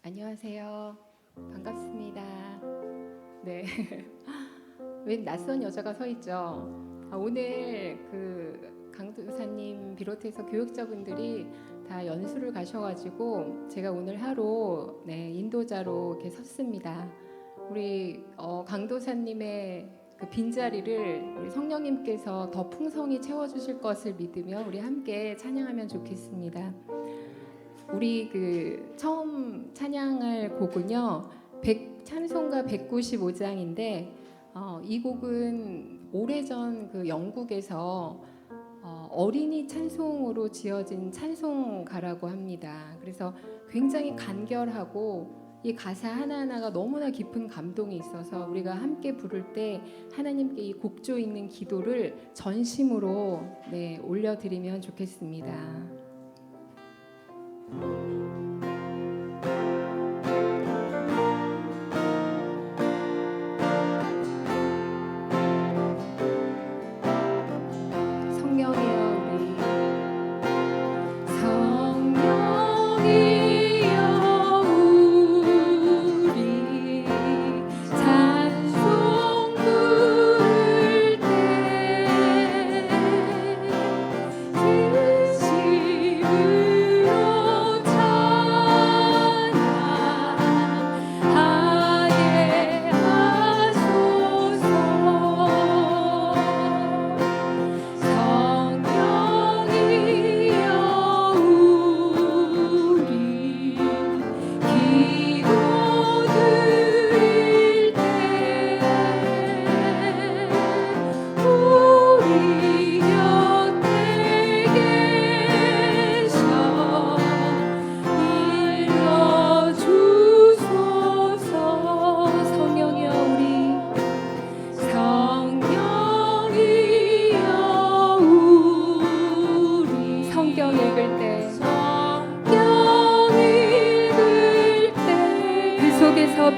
안녕하세요. 반갑습니다. 네. 웬 낯선 여자가 서 있죠. 오늘 그 강도사님 비롯해서 교육자분들이 다 연수를 가셔가지고 제가 오늘 하루 인도자로 이렇게 섰습니다. 우리 강도사님의 그 빈자리를 우리 성령님께서 더 풍성히 채워주실 것을 믿으며 우리 함께 찬양하면 좋겠습니다. 우리 그 처음 찬양할 곡은요, 찬송가 195장인데 이 곡은 오래전 그 영국에서 어린이 찬송으로 지어진 찬송가라고 합니다. 그래서 굉장히 간결하고 이 가사 하나하나가 너무나 깊은 감동이 있어서 우리가 함께 부를 때 하나님께 이 곡조 있는 기도를 전심으로 올려드리면 좋겠습니다.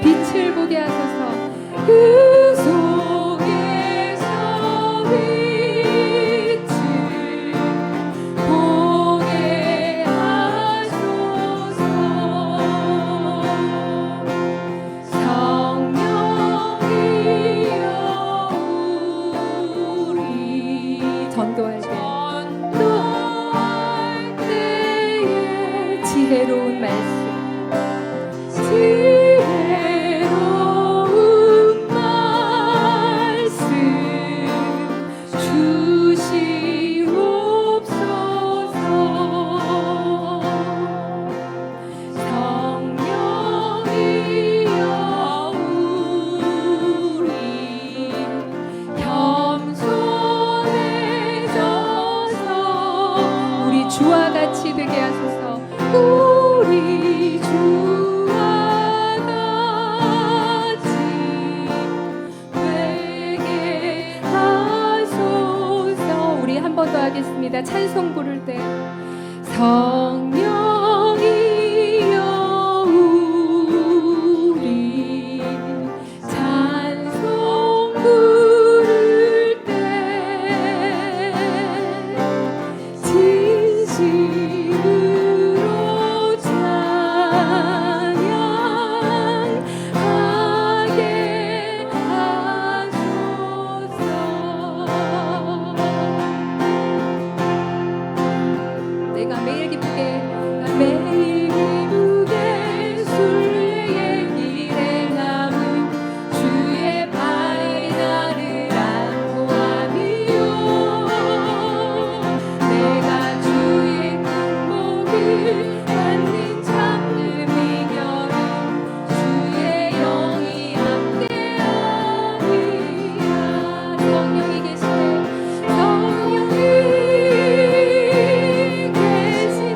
빛을 보게 하소서. 그 속에서 빛을 보게 하소서. 성령이여 우리 전도할 때에 지혜로운 말씀 주와 같이 되게 하소서. 우리 주와 같이 되게 하소서. 우리 한 번 더 하겠습니다. 찬송 부를 때 성령이여 우리 찬송 부를 때 진심으로 찬양하게 하소서. 내가 매일 기쁘게 순례의 길에 남은 주의 발이 나를 안보하니요. 내가 주의 축복을 받는 참는 이결은 주의 영이 함께하리라. 성령이 계시네. 성령이 계시네.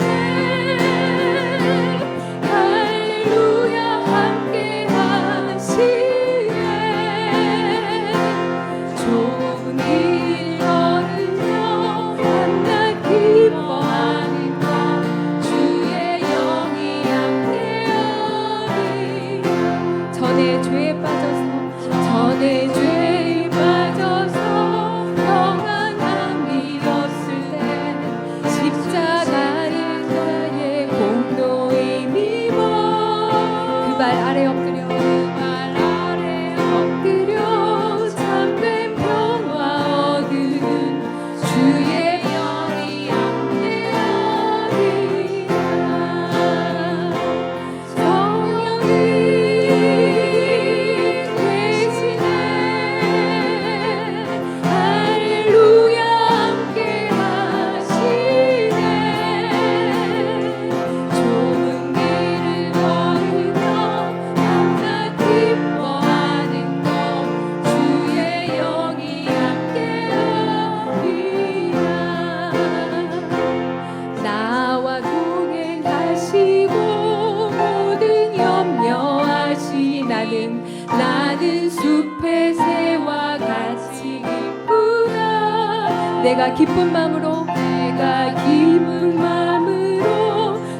나는 숲의 새와 같이 기쁘다. 내가 기쁜 마음으로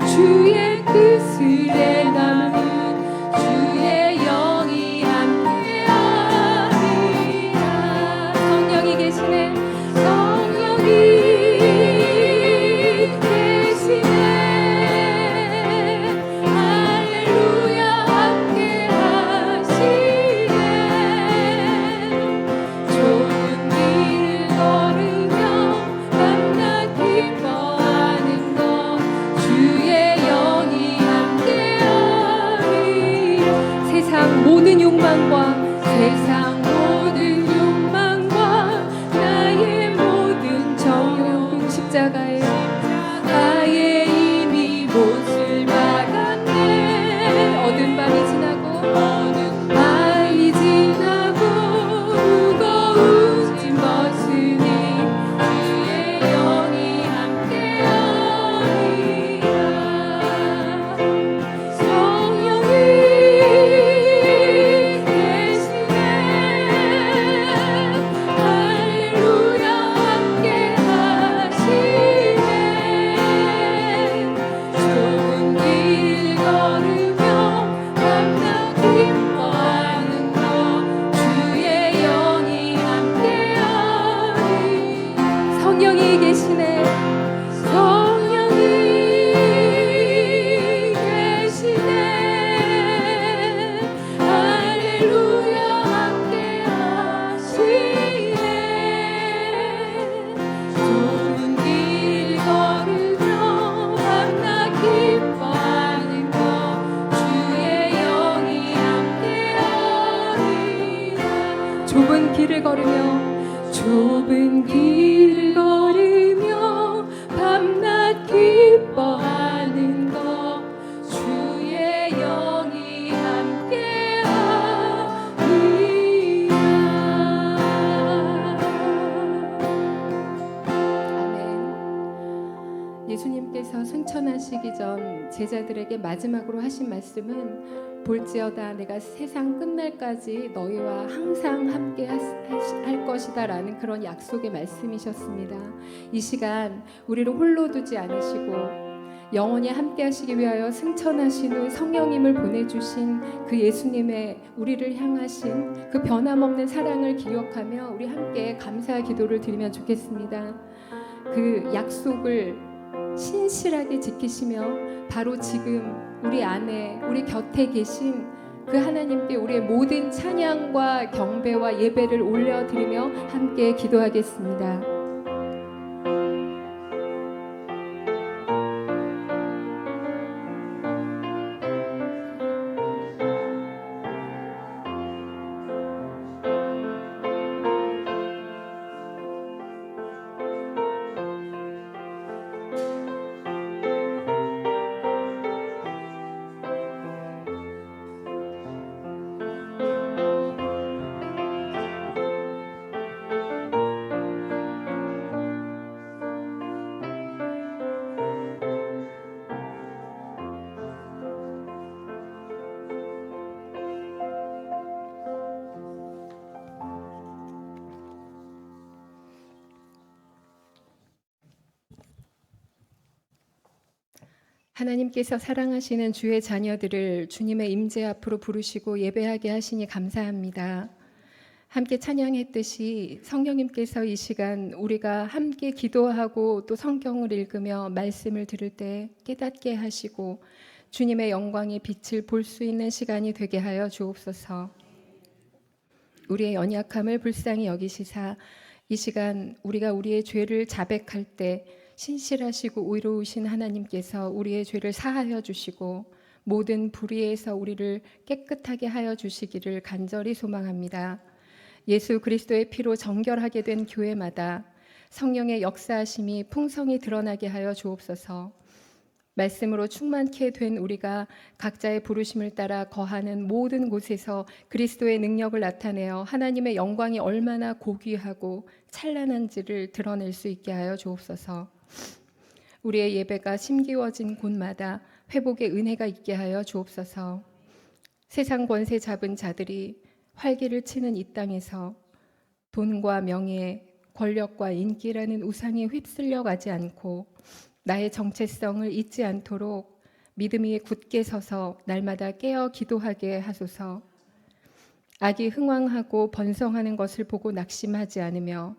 주의 뜻을 행하는 주의 영이 함께하리라. 성령이 계시네. 할렐루야 함께하시네. 좋은 길을 걸으며 밤낮 기뻐하는 것 주의 영이 함께하리라. 세상 모든 욕망과 나의 모든 정욕은 십자가에 나의 이미 못을 박았네. 어두운 밤이 지나고 무거운 짐 벗으니 주의 영이 함께하리라. 성령이 계시네. 할렐루야 함께하시네. 좋은 길 걸으며 밤낮 기뻐하는 것 주의 영이 함께하리. 성령이 계시네. 성령이 계시네. 할렐루야 함께하시네. 좋은 길 걸으며 밤낮 기뻐하는 것 주의 영이 함께하리라. 좁은 길을 걸으며 밤낮 기뻐하는 것 주의 영이 함께하리라. 아멘. 예수님께서 승천하시기 전 제자들에게 마지막으로 하신 말씀은 볼지어다 내가 세상 끝날까지 너희와 항상 함께 할 것이다 라는 그런 약속의 말씀이셨습니다. 이 시간 우리를 홀로 두지 않으시고 영원히 함께 하시기 위하여 승천하신 후 성령님을 보내주신 그 예수님의 우리를 향하신 그 변함없는 사랑을 기억하며 우리 함께 감사 기도를 드리면 좋겠습니다. 그 약속을 신실하게 지키시며 바로 지금 우리 안에 우리 곁에 계신 그 하나님께 우리의 모든 찬양과 경배와 예배를 올려드리며 함께 기도하겠습니다. 하나님께서 사랑하시는 주의 자녀들을 주님의 임재 앞으로 부르시고 예배하게 하시니 감사합니다. 함께 찬양했듯이 성령님께서 이 시간 우리가 함께 기도하고 또 성경을 읽으며 말씀을 들을 때 깨닫게 하시고 주님의 영광의 빛을 볼 수 있는 시간이 되게 하여 주옵소서. 우리의 연약함을 불쌍히 여기시사 이 시간 우리가 우리의 죄를 자백할 때 신실하시고 의로우신 하나님께서 우리의 죄를 사하여 주시고 모든 불의에서 우리를 깨끗하게 하여 주시기를 간절히 소망합니다. 예수 그리스도의 피로 정결하게 된 교회마다 성령의 역사하심이 풍성히 드러나게 하여 주옵소서. 말씀으로 충만케 된 우리가 각자의 부르심을 따라 거하는 모든 곳에서 그리스도의 능력을 나타내어 하나님의 영광이 얼마나 고귀하고 찬란한지를 드러낼 수 있게 하여 주옵소서. 우리의 예배가 심기워진 곳마다 회복의 은혜가 있게 하여 주옵소서. 세상 권세 잡은 자들이 활기를 치는 이 땅에서 돈과 명예, 권력과 인기라는 우상에 휩쓸려 가지 않고 나의 정체성을 잊지 않도록 믿음 위에 굳게 서서 날마다 깨어 기도하게 하소서. 악이 흥왕하고 번성하는 것을 보고 낙심하지 않으며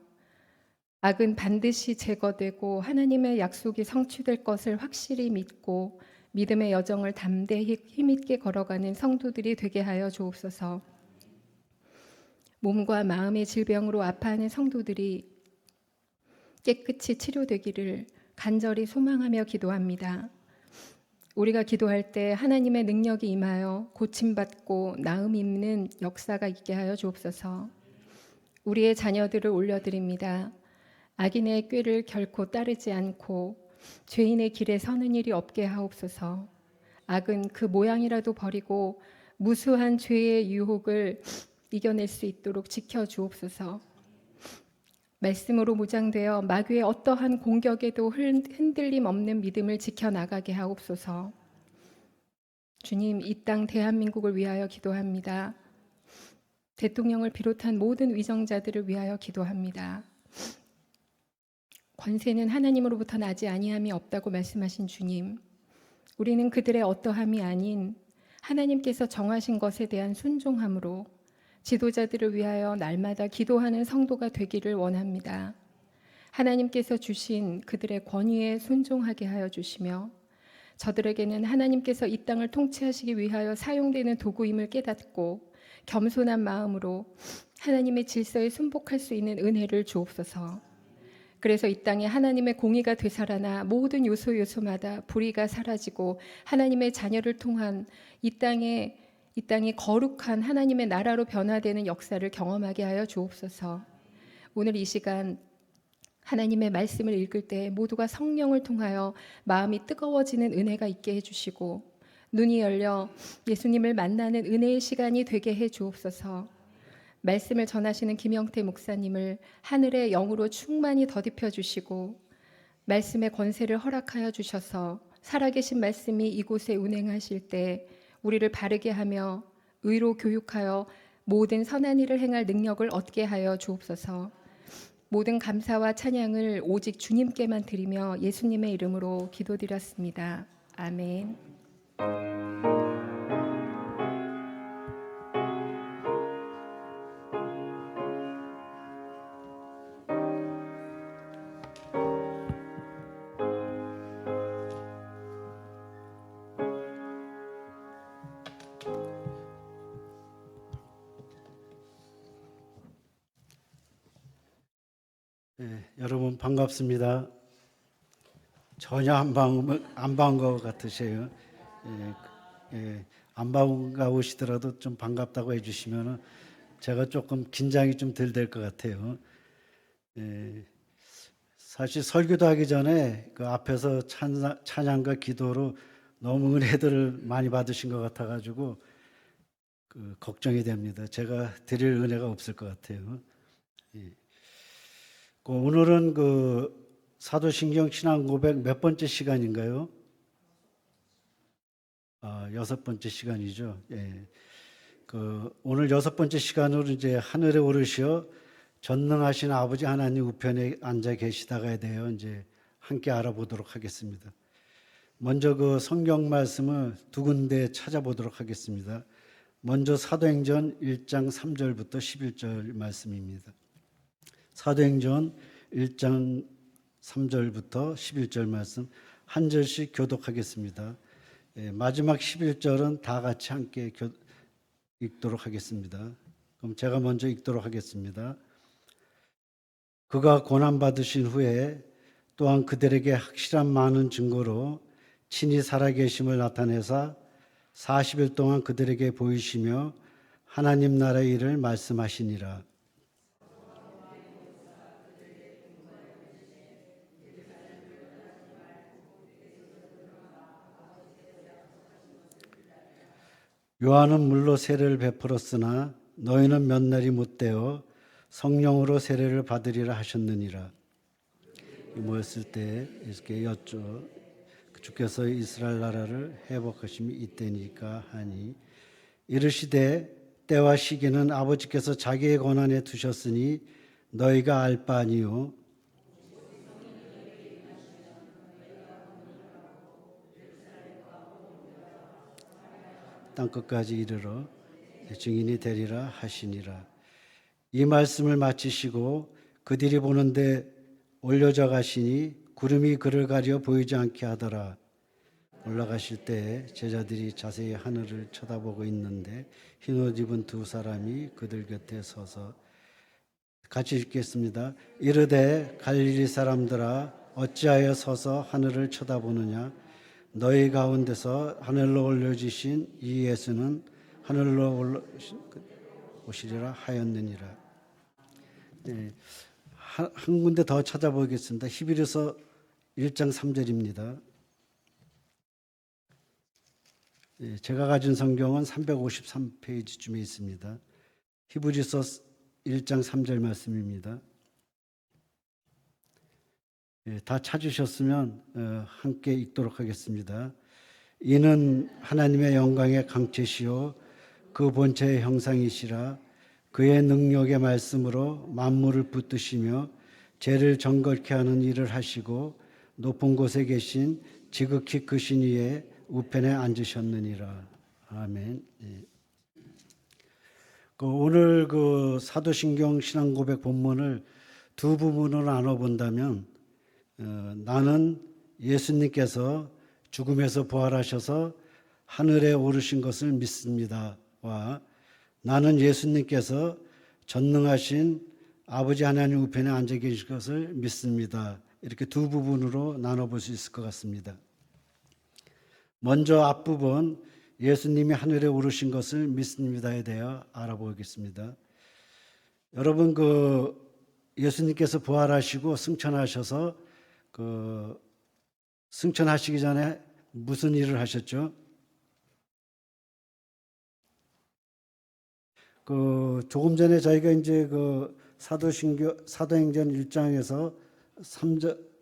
악은 반드시 제거되고 하나님의 약속이 성취될 것을 확실히 믿고 믿음의 여정을 담대히 힘있게 걸어가는 성도들이 되게 하여 주옵소서. 몸과 마음의 질병으로 아파하는 성도들이 깨끗이 치료되기를 간절히 소망하며 기도합니다. 우리가 기도할 때 하나님의 능력이 임하여 고침받고 나음 입는 역사가 있게 하여 주옵소서. 우리의 자녀들을 올려드립니다. 악인의 꾀를 결코 따르지 않고 죄인의 길에 서는 일이 없게 하옵소서. 악은 그 모양이라도 버리고 무수한 죄의 유혹을 이겨낼 수 있도록 지켜주옵소서. 말씀으로 무장되어 마귀의 어떠한 공격에도 흔들림 없는 믿음을 지켜나가게 하옵소서. 주님, 이 땅 대한민국을 위하여 기도합니다. 대통령을 비롯한 모든 위정자들을 위하여 기도합니다. 권세는 하나님으로부터 나지 아니함이 없다고 말씀하신 주님, 우리는 그들의 어떠함이 아닌 하나님께서 정하신 것에 대한 순종함으로 지도자들을 위하여 날마다 기도하는 성도가 되기를 원합니다. 하나님께서 주신 그들의 권위에 순종하게 하여 주시며 저들에게는 하나님께서 이 땅을 통치하시기 위하여 사용되는 도구임을 깨닫고 겸손한 마음으로 하나님의 질서에 순복할 수 있는 은혜를 주옵소서. 그래서 이 땅에 하나님의 공의가 되살아나 모든 요소마다 불의가 사라지고 하나님의 자녀를 통한 이 땅이 거룩한 하나님의 나라로 변화되는 역사를 경험하게 하여 주옵소서. 오늘 이 시간 하나님의 말씀을 읽을 때 모두가 성령을 통하여 마음이 뜨거워지는 은혜가 있게 해주시고 눈이 열려 예수님을 만나는 은혜의 시간이 되게 해 주옵소서. 말씀을 전하시는 김영태 목사님을 하늘의 영으로 충만히 더딥혀 주시고 말씀의 권세를 허락하여 주셔서 살아계신 말씀이 이곳에 운행하실 때 우리를 바르게 하며 의로 교육하여 모든 선한 일을 행할 능력을 얻게 하여 주옵소서. 모든 감사와 찬양을 오직 주님께만 드리며 예수님의 이름으로 기도드렸습니다. 아멘. 여러분 반갑습니다. 전혀 안 반가운 것 같으세요. 안 반가우시더라도 좀 반갑다고 해주시면 제가 조금 긴장이 좀 덜 될 것 같아요. 사실 설교도 하기 전에 그 앞에서 찬양과 기도로 너무 은혜들을 많이 받으신 것 같아가지고 걱정이 됩니다. 제가 드릴 은혜가 없을 것 같아요. 오늘은 사도신경 신앙 고백 몇 번째 시간인가요? 6번째 시간이죠. 오늘 6번째 시간으로 이제 하늘에 오르시어 전능하신 아버지 하나님 우편에 앉아 계시다가에 대해 이제 함께 알아보도록 하겠습니다. 먼저 성경 말씀을 두 군데 찾아보도록 하겠습니다. 먼저 사도행전 1장 3절부터 11절 말씀입니다. 사도행전 1장 3절부터 11절 말씀 한 절씩 교독하겠습니다. 마지막 11절은 다 같이 함께 읽도록 하겠습니다. 그럼 제가 먼저 읽도록 하겠습니다. 그가 고난받으신 후에 또한 그들에게 확실한 많은 증거로 친히 살아계심을 나타내사 40일 동안 그들에게 보이시며 하나님 나라의 일을 말씀하시니라. 요한은 물로 세례를 베풀었으나 너희는 몇 날이 못되어 성령으로 세례를 받으리라 하셨느니라. 모였을 때 이렇게 주께서 이스라엘 나라를 회복하심이 이때니까 하니 이르시되 때와 시기는 아버지께서 자기의 권한에 두셨으니 너희가 알 바 아니요 땅끝까지 이르러 증인이 되리라 하시니라. 이 말씀을 마치시고 그들이 보는데 올려져 가시니 구름이 그를 가려 보이지 않게 하더라. 올라가실 때 제자들이 자세히 하늘을 쳐다보고 있는데 흰옷 입은 두 사람이 그들 곁에 서서 같이 읽겠습니다. 이르되 갈릴리 사람들아 어찌하여 서서 하늘을 쳐다보느냐 너희 가운데서 하늘로 올려지신 이 예수는 하늘로 오시리라 하였느니라. 네, 한 군데 더 찾아보겠습니다. 히브리서 1장 3절입니다. 네, 제가 가진 성경은 353페이지쯤에 있습니다. 히브리서 1장 3절 말씀입니다. 다 찾으셨으면 함께 읽도록 하겠습니다. 이는 하나님의 영광의 강체시요 그 본체의 형상이시라. 그의 능력의 말씀으로 만물을 붙드시며 죄를 정결케 하는 일을 하시고 높은 곳에 계신 지극히 크신 이의 우편에 앉으셨느니라. 아멘. 오늘 그 사도신경 신앙고백 본문을 두 부분으로 나눠본다면 나는 예수님께서 죽음에서 부활하셔서 하늘에 오르신 것을 믿습니다와 나는 예수님께서 전능하신 아버지 하나님 우편에 앉아 계실 것을 믿습니다. 이렇게 두 부분으로 나눠볼 수 있을 것 같습니다. 먼저 앞부분 예수님이 하늘에 오르신 것을 믿습니다에 대해 알아보겠습니다. 여러분 예수님께서 부활하시고 승천하셔서 승천하시기 전에 무슨 일을 하셨죠? 조금 전에 저희가 이제 사도행전 1장에서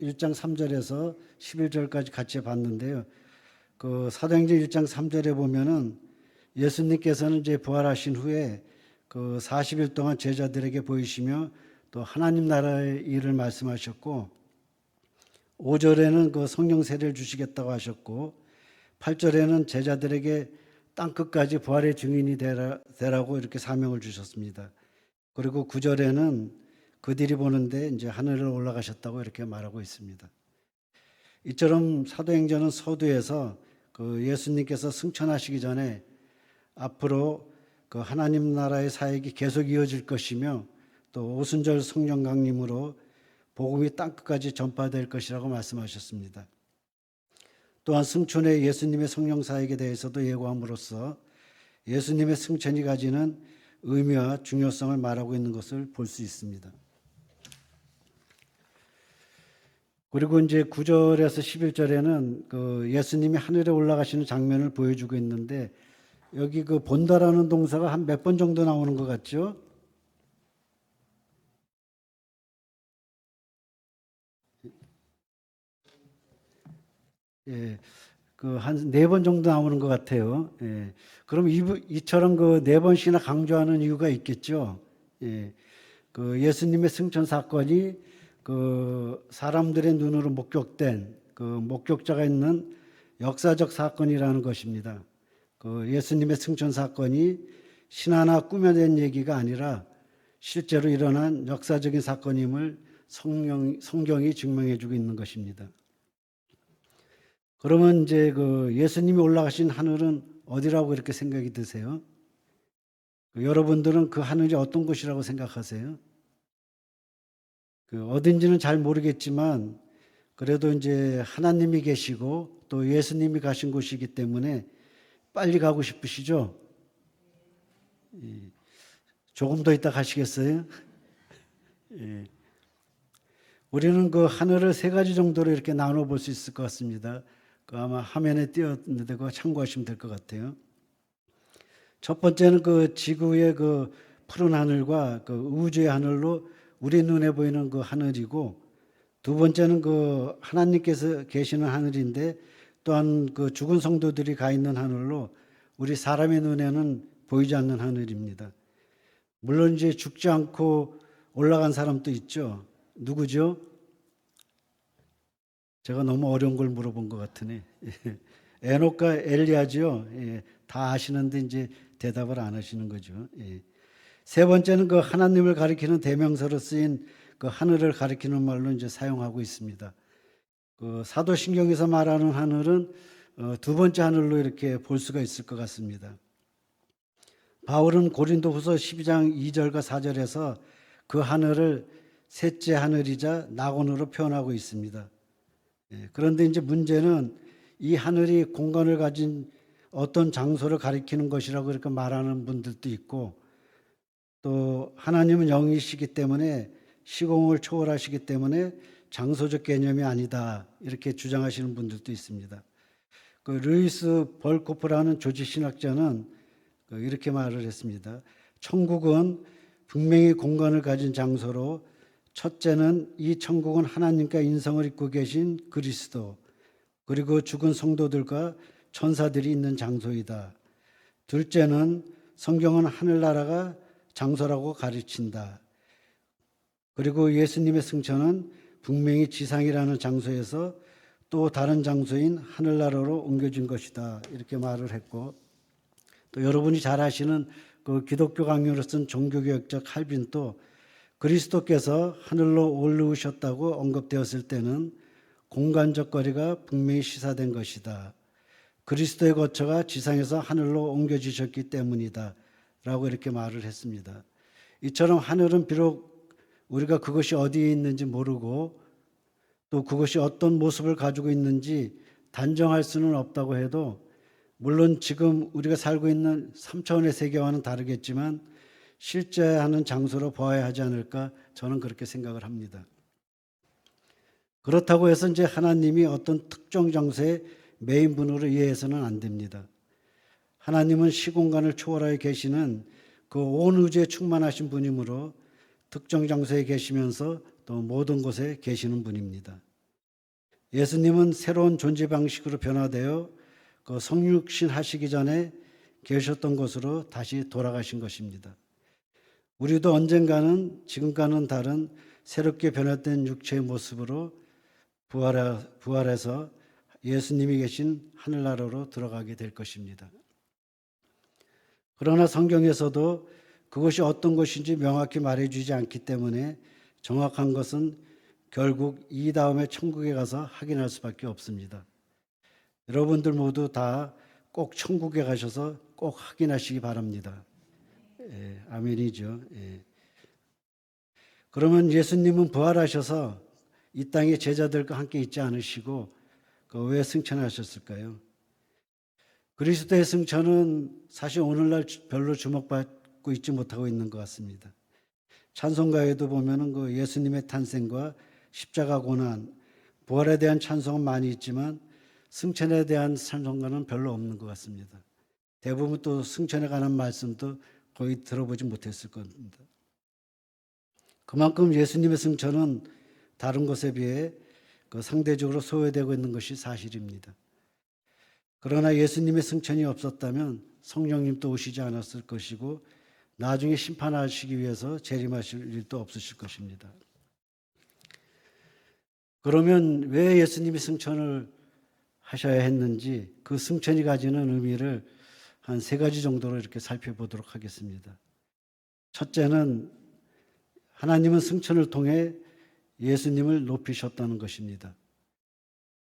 1장 3절에서 11절까지 같이 봤는데요. 사도행전 1장 3절에 보면은 예수님께서는 이제 부활하신 후에 40일 동안 제자들에게 보이시며 또 하나님 나라의 일을 말씀하셨고 5절에는 성령 세례를 주시겠다고 하셨고 8절에는 제자들에게 땅끝까지 부활의 증인이 되라고 이렇게 사명을 주셨습니다. 그리고 9절에는 그들이 보는데 이제 하늘을 올라가셨다고 이렇게 말하고 있습니다. 이처럼 사도행전은 서두에서 예수님께서 승천하시기 전에 앞으로 하나님 나라의 사역이 계속 이어질 것이며 또 오순절 성령 강림으로 복음이 땅끝까지 전파될 것이라고 말씀하셨습니다. 또한 승천의 예수님의 성령 사역에 대해서도 예고함으로써 예수님의 승천이 가지는 의미와 중요성을 말하고 있는 것을 볼 수 있습니다. 그리고 이제 9절에서 11절에는 예수님이 하늘에 올라가시는 장면을 보여주고 있는데 여기 본다라는 동사가 한 몇 번 정도 나오는 것 같죠? 예, 한 4번 정도 나오는 것 같아요. 예, 그럼 이처럼 4번씩이나 강조하는 이유가 있겠죠. 예, 예수님의 승천 사건이 사람들의 눈으로 목격된 목격자가 있는 역사적 사건이라는 것입니다. 예수님의 승천 사건이 신화나 꾸며낸 얘기가 아니라 실제로 일어난 역사적인 사건임을 성경이 증명해주고 있는 것입니다. 그러면 이제 예수님이 올라가신 하늘은 어디라고 이렇게 생각이 드세요? 여러분들은 그 하늘이 어떤 곳이라고 생각하세요? 어딘지는 잘 모르겠지만 그래도 이제 하나님이 계시고 또 예수님이 가신 곳이기 때문에 빨리 가고 싶으시죠? 조금 더 있다 가시겠어요? 예. 우리는 하늘을 3가지 정도로 이렇게 나눠 볼 수 있을 것 같습니다. 아마 화면에 띄었는데 그거 참고하시면 될 것 같아요. 첫 번째는 지구의 푸른 하늘과 우주의 하늘로 우리 눈에 보이는 하늘이고, 두 번째는 하나님께서 계시는 하늘인데 또한 죽은 성도들이 가 있는 하늘로 우리 사람의 눈에는 보이지 않는 하늘입니다. 물론 이제 죽지 않고 올라간 사람도 있죠. 누구죠? 제가 너무 어려운 걸 물어본 것 같으네. 에녹과 엘리야죠. 예, 다 아시는데 이제 대답을 안 하시는 거죠. 예. 세 번째는 그 하나님을 가리키는 대명사로 쓰인 그 하늘을 가리키는 말로 이제 사용하고 있습니다. 그 사도신경에서 말하는 하늘은 두 번째 하늘로 이렇게 볼 수가 있을 것 같습니다. 바울은 고린도후서 12장 2절과 4절에서 그 하늘을 셋째 하늘이자 낙원으로 표현하고 있습니다. 그런데 이제 문제는 이 하늘이 공간을 가진 어떤 장소를 가리키는 것이라고 이렇게 말하는 분들도 있고, 또 하나님은 영이시기 때문에 시공을 초월하시기 때문에 장소적 개념이 아니다 이렇게 주장하시는 분들도 있습니다. 그 루이스 벌코프라는 조직신학자는 이렇게 말을 했습니다. 천국은 분명히 공간을 가진 장소로, 첫째는 이 천국은 하나님과 인성을 입고 계신 그리스도, 그리고 죽은 성도들과 천사들이 있는 장소이다. 둘째는 성경은 하늘나라가 장소라고 가르친다. 그리고 예수님의 승천은 분명히 지상이라는 장소에서 또 다른 장소인 하늘나라로 옮겨진 것이다. 이렇게 말을 했고, 또 여러분이 잘 아시는 그 기독교 강요를 쓴 종교개혁자 칼빈도 그리스도께서 하늘로 올라오셨다고 언급되었을 때는 공간적 거리가 분명히 시사된 것이다. 그리스도의 거처가 지상에서 하늘로 옮겨지셨기 때문이다. 라고 이렇게 말을 했습니다. 이처럼 하늘은 비록 우리가 그것이 어디에 있는지 모르고 또 그것이 어떤 모습을 가지고 있는지 단정할 수는 없다고 해도, 물론 지금 우리가 살고 있는 3차원의 세계와는 다르겠지만 실제하는 장소로 보아야 하지 않을까, 저는 그렇게 생각을 합니다. 그렇다고 해서 이제 하나님이 어떤 특정 장소의 메인분으로 이해해서는 안 됩니다. 하나님은 시공간을 초월하여 계시는 그 온 우주에 충만하신 분이므로 특정 장소에 계시면서 또 모든 곳에 계시는 분입니다. 예수님은 새로운 존재 방식으로 변화되어 그 성육신 하시기 전에 계셨던 곳으로 다시 돌아가신 것입니다. 우리도 언젠가는 지금과는 다른 새롭게 변화된 육체의 모습으로 부활해서 예수님이 계신 하늘나라로 들어가게 될 것입니다. 그러나 성경에서도 그것이 어떤 것인지 명확히 말해주지 않기 때문에 정확한 것은 결국 이 다음에 천국에 가서 확인할 수밖에 없습니다. 여러분들 모두 다 꼭 천국에 가셔서 꼭 확인하시기 바랍니다. 아멘이죠. 그러면 예수님은 부활하셔서 이 땅에 제자들과 함께 있지 않으시고 왜 승천하셨을까요? 그리스도의 승천은 사실 오늘날 별로 주목받고 있지 못하고 있는 것 같습니다. 찬송가에도 보면은 그 예수님의 탄생과 십자가 고난, 부활에 대한 찬송은 많이 있지만 승천에 대한 찬송가는 별로 없는 것 같습니다. 대부분 또 승천에 관한 말씀도 거의 들어보지 못했을 겁니다. 그만큼 예수님의 승천은 다른 것에 비해 상대적으로 소외되고 있는 것이 사실입니다. 그러나 예수님의 승천이 없었다면 성령님도 오시지 않았을 것이고 나중에 심판하시기 위해서 재림하실 일도 없으실 것입니다. 그러면 왜 예수님이 승천을 하셔야 했는지, 그 승천이 가지는 의미를 한 세 가지 정도로 이렇게 살펴보도록 하겠습니다. 첫째는 하나님은 승천을 통해 예수님을 높이셨다는 것입니다.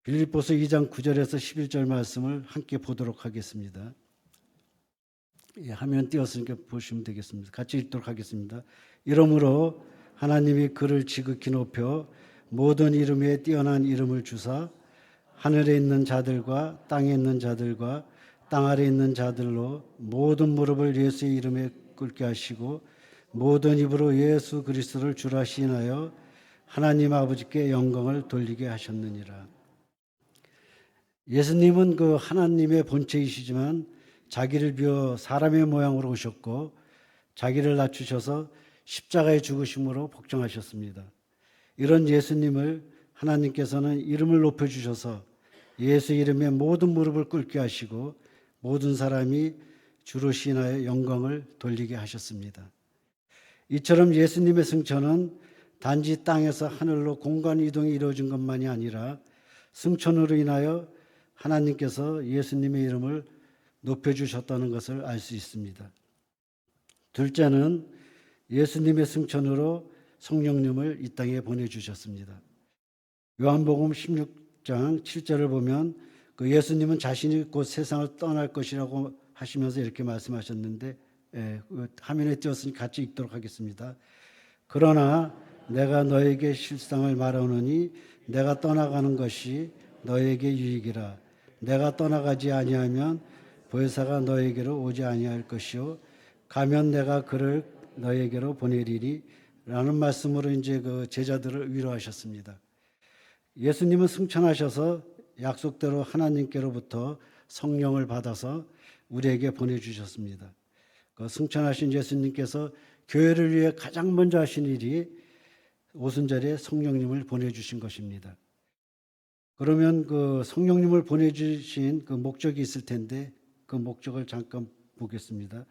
빌립보서 2장 9절에서 11절 말씀을 함께 보도록 하겠습니다. 화면 띄었으니까 보시면 되겠습니다. 같이 읽도록 하겠습니다. 이러므로 하나님이 그를 지극히 높여 모든 이름 위에 뛰어난 이름을 주사 하늘에 있는 자들과 땅에 있는 자들과 땅 아래에 있는 자들로 모든 무릎을 예수의 이름에 꿇게 하시고 모든 입으로 예수 그리스도를 주라 시인하여 하나님 아버지께 영광을 돌리게 하셨느니라. 예수님은 그 하나님의 본체이시지만 자기를 비워 사람의 모양으로 오셨고 자기를 낮추셔서 십자가에 죽으심으로 복종하셨습니다. 이런 예수님을 하나님께서는 이름을 높여주셔서 예수 이름에 모든 무릎을 꿇게 하시고 모든 사람이 주로 시인하여 영광을 돌리게 하셨습니다. 이처럼 예수님의 승천은 단지 땅에서 하늘로 공간 이동이 이루어진 것만이 아니라 승천으로 인하여 하나님께서 예수님의 이름을 높여주셨다는 것을 알 수 있습니다. 둘째는 예수님의 승천으로 성령님을 이 땅에 보내주셨습니다. 요한복음 16장 7절을 보면 그 예수님은 자신이 곧 세상을 떠날 것이라고 하시면서 이렇게 말씀하셨는데, 화면에 띄었으니 같이 읽도록 하겠습니다. 그러나 내가 너에게 실상을 말하노니 내가 떠나가는 것이 너에게 유익이라. 내가 떠나가지 아니하면 보혜사가 너에게로 오지 아니할 것이요 가면 내가 그를 너에게로 보내리니 라는 말씀으로 이제 그 제자들을 위로하셨습니다. 예수님은 승천하셔서 약속대로 하나님께로부터 성령을 받아서 우리에게 보내주셨습니다. 그 승천하신 예수님께서 교회를 위해 가장 먼저 하신 일이 오순절에 성령님을 보내주신 것입니다. 그러면 그 성령님을 보내주신 그 목적이 있을 텐데 그 목적을 잠깐 보겠습니다.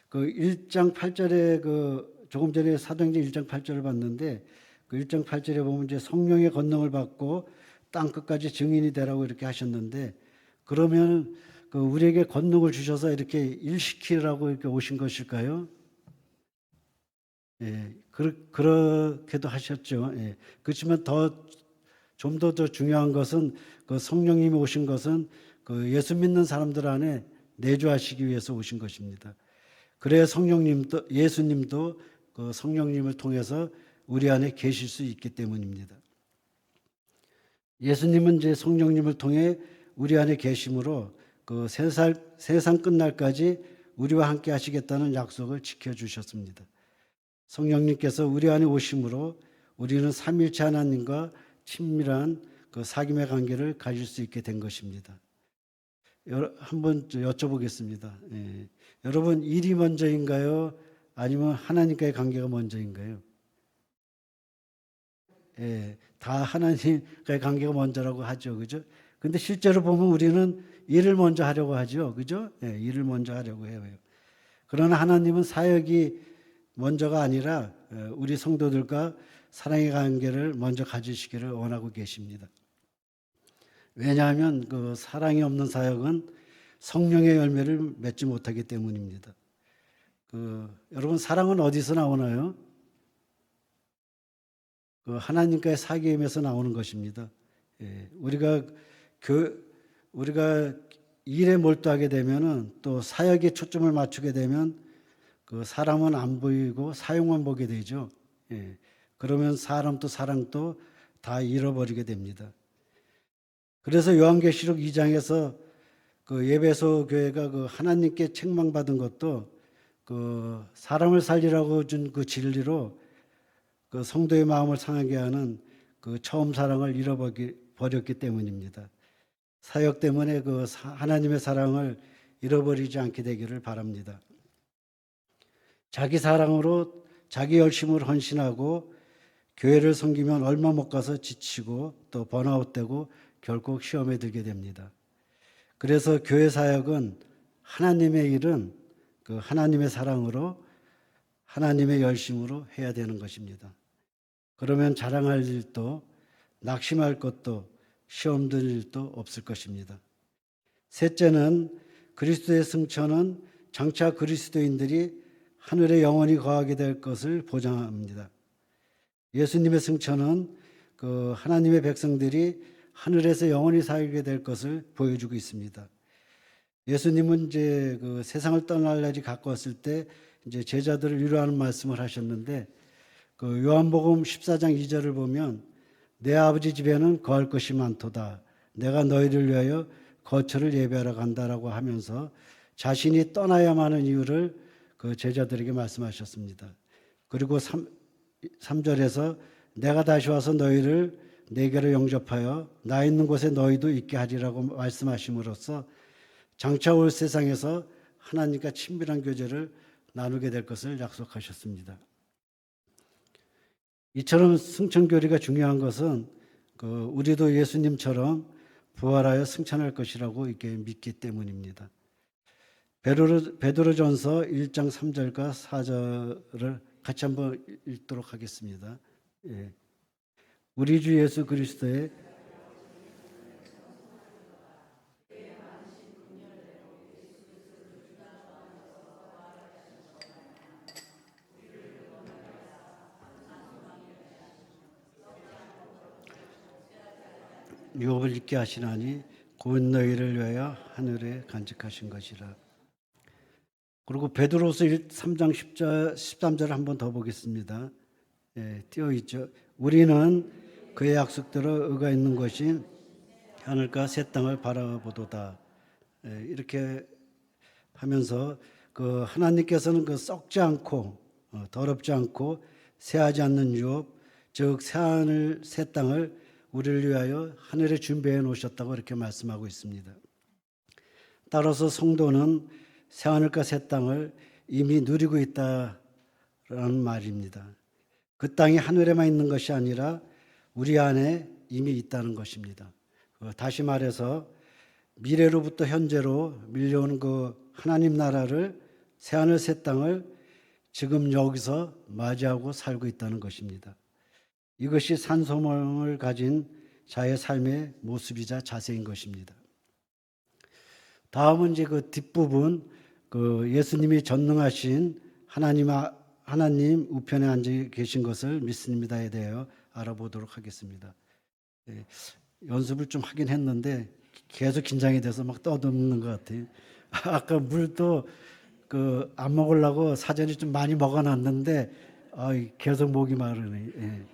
그 1장 8절에 그 조금 전에 사도행전 1장 8절을 봤는데 그 1장 8절에 보면 이제 성령의 권능을 받고 땅 끝까지 증인이 되라고 이렇게 하셨는데, 그러면 그 우리에게 권능을 주셔서 이렇게 일시키라고 이렇게 오신 것일까요? 예, 그렇게도 하셨죠. 예. 그렇지만 좀 더 중요한 것은 그 성령님이 오신 것은 그 예수 믿는 사람들 안에 내주하시기 위해서 오신 것입니다. 그래야 예수님도 그 성령님을 통해서 우리 안에 계실 수 있기 때문입니다. 예수님은 이제 성령님을 통해 우리 안에 계심으로 그 세상 끝날까지 우리와 함께 하시겠다는 약속을 지켜주셨습니다. 성령님께서 우리 안에 오심으로 우리는 삼일체 하나님과 친밀한 그 사귐의 관계를 가질 수 있게 된 것입니다. 한번 여쭤보겠습니다. 예. 여러분, 일이 먼저인가요? 아니면 하나님과의 관계가 먼저인가요? 예, 다 하나님과의 관계가 먼저라고 하죠. 그죠? 근데 실제로 보면 우리는 일을 먼저 하려고 하죠. 그죠? 예, 일을 먼저 하려고 해요. 그러나 하나님은 사역이 먼저가 아니라 우리 성도들과 사랑의 관계를 먼저 가지시기를 원하고 계십니다. 왜냐하면 그 사랑이 없는 사역은 성령의 열매를 맺지 못하기 때문입니다. 여러분, 사랑은 어디서 나오나요? 그 하나님과의 사귐에서 나오는 것입니다. 예, 우리가 일에 몰두하게 되면은 또 사역에 초점을 맞추게 되면 그 사람은 안 보이고 사용만 보게 되죠. 예, 그러면 사람도 사랑도 다 잃어버리게 됩니다. 그래서 요한계시록 2장에서 그 에베소 교회가 그 하나님께 책망받은 것도 그 사람을 살리라고 준 그 진리로 그 성도의 마음을 상하게 하는 그 처음 사랑을 잃어버렸기 때문입니다. 사역 때문에 그 하나님의 사랑을 잃어버리지 않게 되기를 바랍니다. 자기 사랑으로 자기 열심을 헌신하고 교회를 섬기면 얼마 못 가서 지치고 또 번아웃되고 결국 시험에 들게 됩니다. 그래서 교회 사역은 하나님의 일은 그 하나님의 사랑으로 하나님의 열심으로 해야 되는 것입니다. 그러면 자랑할 일도 낙심할 것도 시험 들 일도 없을 것입니다. 셋째는 그리스도의 승천은 장차 그리스도인들이 하늘에 영원히 거하게 될 것을 보장합니다. 예수님의 승천은 그 하나님의 백성들이 하늘에서 영원히 살게 될 것을 보여주고 있습니다. 예수님은 이제 그 세상을 떠날 날이 가까웠을 때 이제 제자들을 위로하는 말씀을 하셨는데, 그 요한복음 14장 2절을 보면 내 아버지 집에는 거할 것이 많도다. 내가 너희를 위하여 거처를 예배하러 간다라고 하면서 자신이 떠나야만 하는 이유를 그 제자들에게 말씀하셨습니다. 그리고 3절에서 내가 다시 와서 너희를 내게로 영접하여 나 있는 곳에 너희도 있게 하리라고 말씀하심으로써 장차 올 세상에서 하나님과 친밀한 교제를 나누게 될 것을 약속하셨습니다. 이처럼 승천교리가 중요한 것은 우리도 예수님처럼 부활하여 승천할 것이라고 이렇게 믿기 때문입니다. 베드로전서 1장 3절과 4절을 같이 한번 읽도록 하겠습니다. 예. 우리 주 예수 그리스도의 유업을 잊게 하시나니 곧 너희를 위하여 하늘에 간직하신 것이라. 그리고 베드로서 3장 13절 한번 더 보겠습니다. 예, 띄어 있죠. 우리는 그의 약속대로 의가 있는 것이 하늘과 새 땅을 바라보도다. 예, 이렇게 하면서 그 하나님께서는 그 썩지 않고 더럽지 않고 새하지 않는 유업, 즉 새하늘 새 땅을 우리를 위하여 하늘에 준비해 놓으셨다고 이렇게 말씀하고 있습니다. 따라서 성도는 새하늘과 새 땅을 이미 누리고 있다라는 말입니다. 그 땅이 하늘에만 있는 것이 아니라 우리 안에 이미 있다는 것입니다. 다시 말해서 미래로부터 현재로 밀려오는 그 하나님 나라를 새하늘 새 땅을 지금 여기서 맞이하고 살고 있다는 것입니다. 이것이 산소망을 가진 자의 삶의 모습이자 자세인 것입니다. 다음은 이제 그 뒷부분, 그 예수님이 전능하신 하나님 우편에 앉아 계신 것을 믿습니다에 대하여 알아보도록 하겠습니다. 예, 연습을 좀 하긴 했는데 계속 긴장이 돼서 막 떠듬는 것 같아요. 아까 물도 그 안 먹으려고 사전에 좀 많이 먹어놨는데 계속 목이 마르네. 예.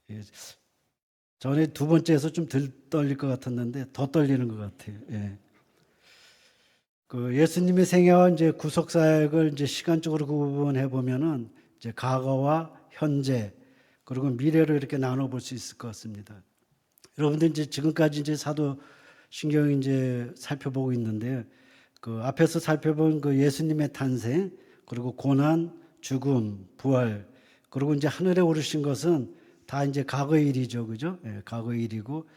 예. 전에 두 번째에서 좀 덜 떨릴 것 같았는데 더 떨리는 것 같아요. 예. 그 예수님의 생애와 이제 구속 사역을 이제 시간적으로 구분해 보면은 이제 과거와 현재 그리고 미래로 이렇게 나눠 볼 수 있을 것 같습니다. 여러분들 이제 지금까지 이제 사도신경 이제 살펴보고 있는데 그 앞에서 살펴본 그 예수님의 탄생 그리고 고난, 죽음, 부활 그리고 이제 하늘에 오르신 것은 다 이제 과거의 일이죠, 그죠? 예, 과거의 일이고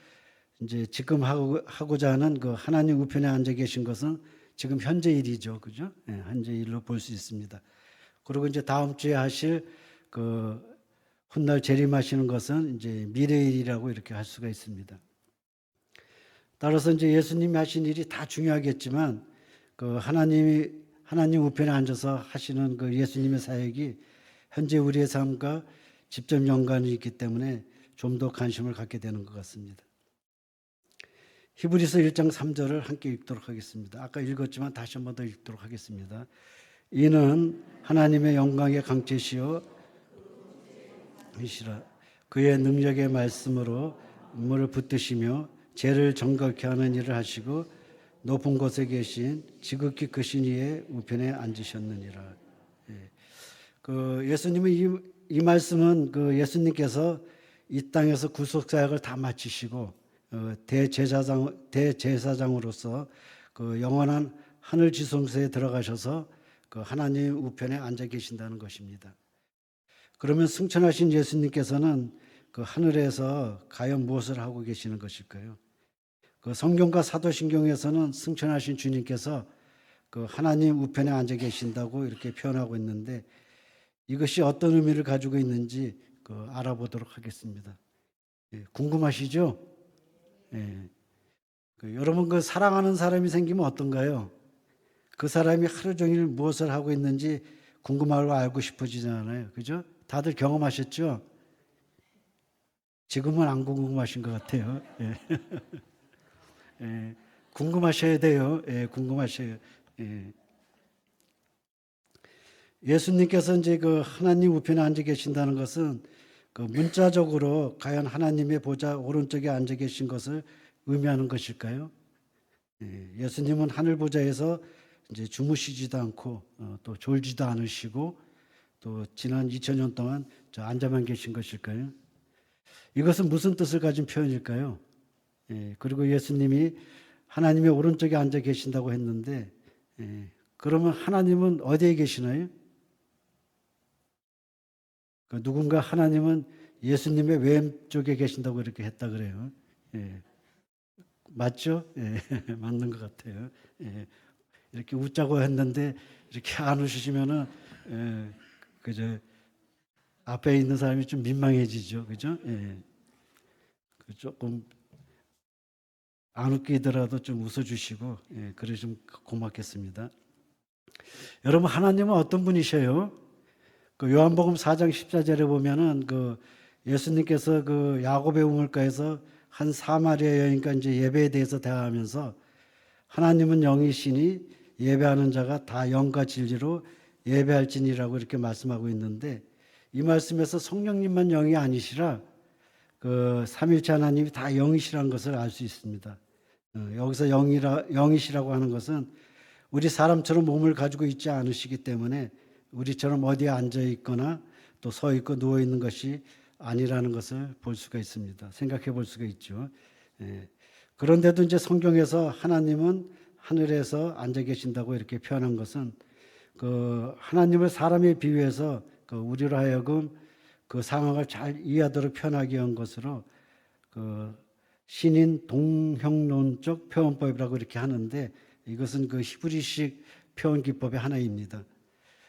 이제 지금 하고자 하는 그 하나님 우편에 앉아 계신 것은 지금 현재 일이죠, 그죠? 예, 현재 일로 볼 수 있습니다. 그리고 이제 다음 주에 하실 그 훗날 재림하시는 것은 이제 미래의 일이라고 이렇게 할 수가 있습니다. 따라서 이제 예수님이 하신 일이 다 중요하겠지만 그 하나님 우편에 앉아서 하시는 그 예수님의 사역이 현재 우리의 삶과 직접 연관이 있기 때문에 좀 더 관심을 갖게 되는 것 같습니다. 히브리서 1장 3절을 함께 읽도록 하겠습니다. 아까 읽었지만 다시 한 번 더 읽도록 하겠습니다. 이는 하나님의 영광의 강체시요 이시라 그의 능력의 말씀으로 물을 붙드시며 죄를 정결케 하는 일을 하시고 높은 곳에 계신 지극히 크신 이의 우편에 앉으셨느니라. 예. 그 예수님은 이 말씀은 그 예수님께서 이 땅에서 구속 사역을 다 마치시고 대제사장으로서 그 영원한 하늘 지성소에 들어가셔서 그 하나님 우편에 앉아 계신다는 것입니다. 그러면 승천하신 예수님께서는 그 하늘에서 과연 무엇을 하고 계시는 것일까요? 그 성경과 사도신경에서는 승천하신 주님께서 그 하나님 우편에 앉아 계신다고 이렇게 표현하고 있는데 이것이 어떤 의미를 가지고 있는지 그 알아보도록 하겠습니다. 예, 궁금하시죠? 예. 여러분 그 사랑하는 사람이 생기면 어떤가요? 그 사람이 하루 종일 무엇을 하고 있는지 궁금하고 알고 싶어지잖아요. 그죠? 다들 경험하셨죠? 지금은 안 궁금하신 것 같아요. 예. 예. 궁금하셔야 돼요. 예, 궁금하셔요. 예. 예수님께서 이제 그 하나님 우편에 앉아 계신다는 것은 그 문자적으로 과연 하나님의 보좌 오른쪽에 앉아 계신 것을 의미하는 것일까요? 예, 예수님은 하늘 보좌에서 이제 주무시지도 않고 또 졸지도 않으시고 또 지난 2000년 동안 저 앉아만 계신 것일까요? 이것은 무슨 뜻을 가진 표현일까요? 예, 그리고 예수님이 하나님의 오른쪽에 앉아 계신다고 했는데 그러면 하나님은 어디에 계시나요? 누군가 하나님은 예수님의 왼쪽에 계신다고 이렇게 했다 그래요. 예. 맞죠? 예. 맞는 것 같아요. 예. 이렇게 웃자고 했는데 이렇게 안 웃으시면은 그저 앞에 있는 사람이 좀 민망해지죠, 그죠? 예. 조금 안 웃기더라도 좀 웃어주시고, 그러시면 고맙겠습니다. 여러분, 하나님은 어떤 분이셔요? 그 요한복음 4장 14절에 보면은 그 예수님께서 그 야곱의 우물가에서 한 사마리아 여인과 이제 예배에 대해서 대화하면서 하나님은 영이시니 예배하는 자가 다 영과 진리로 예배할지니라고 이렇게 말씀하고 있는데, 이 말씀에서 성령님만 영이 아니시라 그 삼일체 하나님이 다 영이시라는 것을 알 수 있습니다. 여기서 영이시라고 하는 것은 우리 사람처럼 몸을 가지고 있지 않으시기 때문에 우리처럼 어디에 앉아 있거나 또 서 있고 누워 있는 것이 아니라는 것을 볼 수가 있습니다. 생각해 볼 수가 있죠. 그런데도 이제 성경에서 하나님은 하늘에서 앉아 계신다고 이렇게 표현한 것은 그 하나님을 사람에 비유해서 그 우리로 하여금 그 상황을 잘 이해하도록 표현하기 위한 것으로 그 신인 동형론적 표현법이라고 이렇게 하는데, 이것은 그 히브리식 표현 기법의 하나입니다.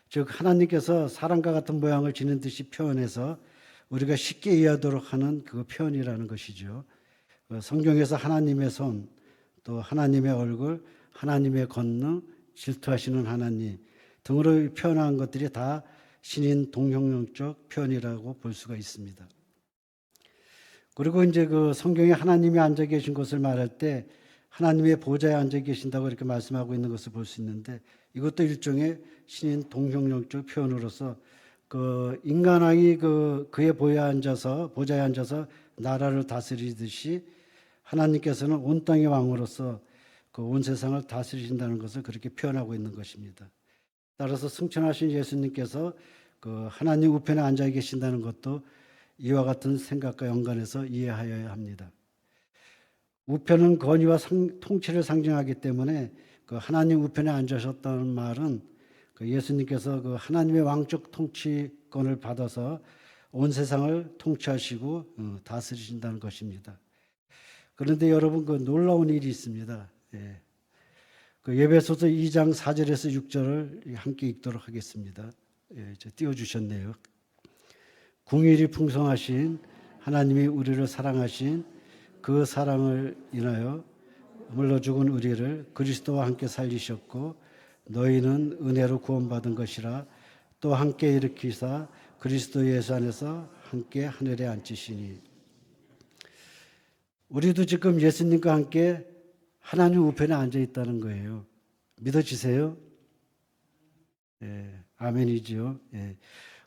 즉 하나님께서 사람과 같은 모양을 지닌 듯이 표현해서 우리가 쉽게 이해하도록 하는 그 표현이라는 것이죠. 성경에서 하나님의 손, 또 하나님의 얼굴, 하나님의 권능, 질투하시는 하나님 등으로 표현한 것들이 다 신인 동형론적 표현이라고 볼 수가 있습니다. 그리고 이제 그 성경에 하나님이 앉아 계신 것을 말할 때 하나님의 보좌에 앉아 계신다고 이렇게 말씀하고 있는 것을 볼 수 있는데, 이것도 일종의 신인 동형론적 표현으로서 그 인간왕이 그의 보좌에 앉아서 나라를 다스리듯이 하나님께서는 온 땅의 왕으로서 그 온 세상을 다스리신다는 것을 그렇게 표현하고 있는 것입니다. 따라서 승천하신 예수님께서 그 하나님 우편에 앉아 계신다는 것도 이와 같은 생각과 연관해서 이해하여야 합니다. 우편은 권위와 통치를 상징하기 때문에 그 하나님 우편에 앉으셨다는 말은 그 예수님께서 그 하나님의 왕적 통치권을 받아서 온 세상을 통치하시고 다스리신다는 것입니다. 그런데 여러분, 그 놀라운 일이 있습니다. 그 에베소서 2장 4절에서 6절을 함께 읽도록 하겠습니다. 띄워주셨네요. 궁일이 풍성하신 하나님이 우리를 사랑하신 그 사랑을 인하여 물러 죽은 우리를 그리스도와 함께 살리셨고, 너희는 은혜로 구원받은 것이라 또 함께 일으키사 그리스도 예수 안에서 함께 하늘에 앉히시니. 우리도 지금 예수님과 함께 하나님 우편에 앉아 있다는 거예요. 믿어지세요? 아멘이죠.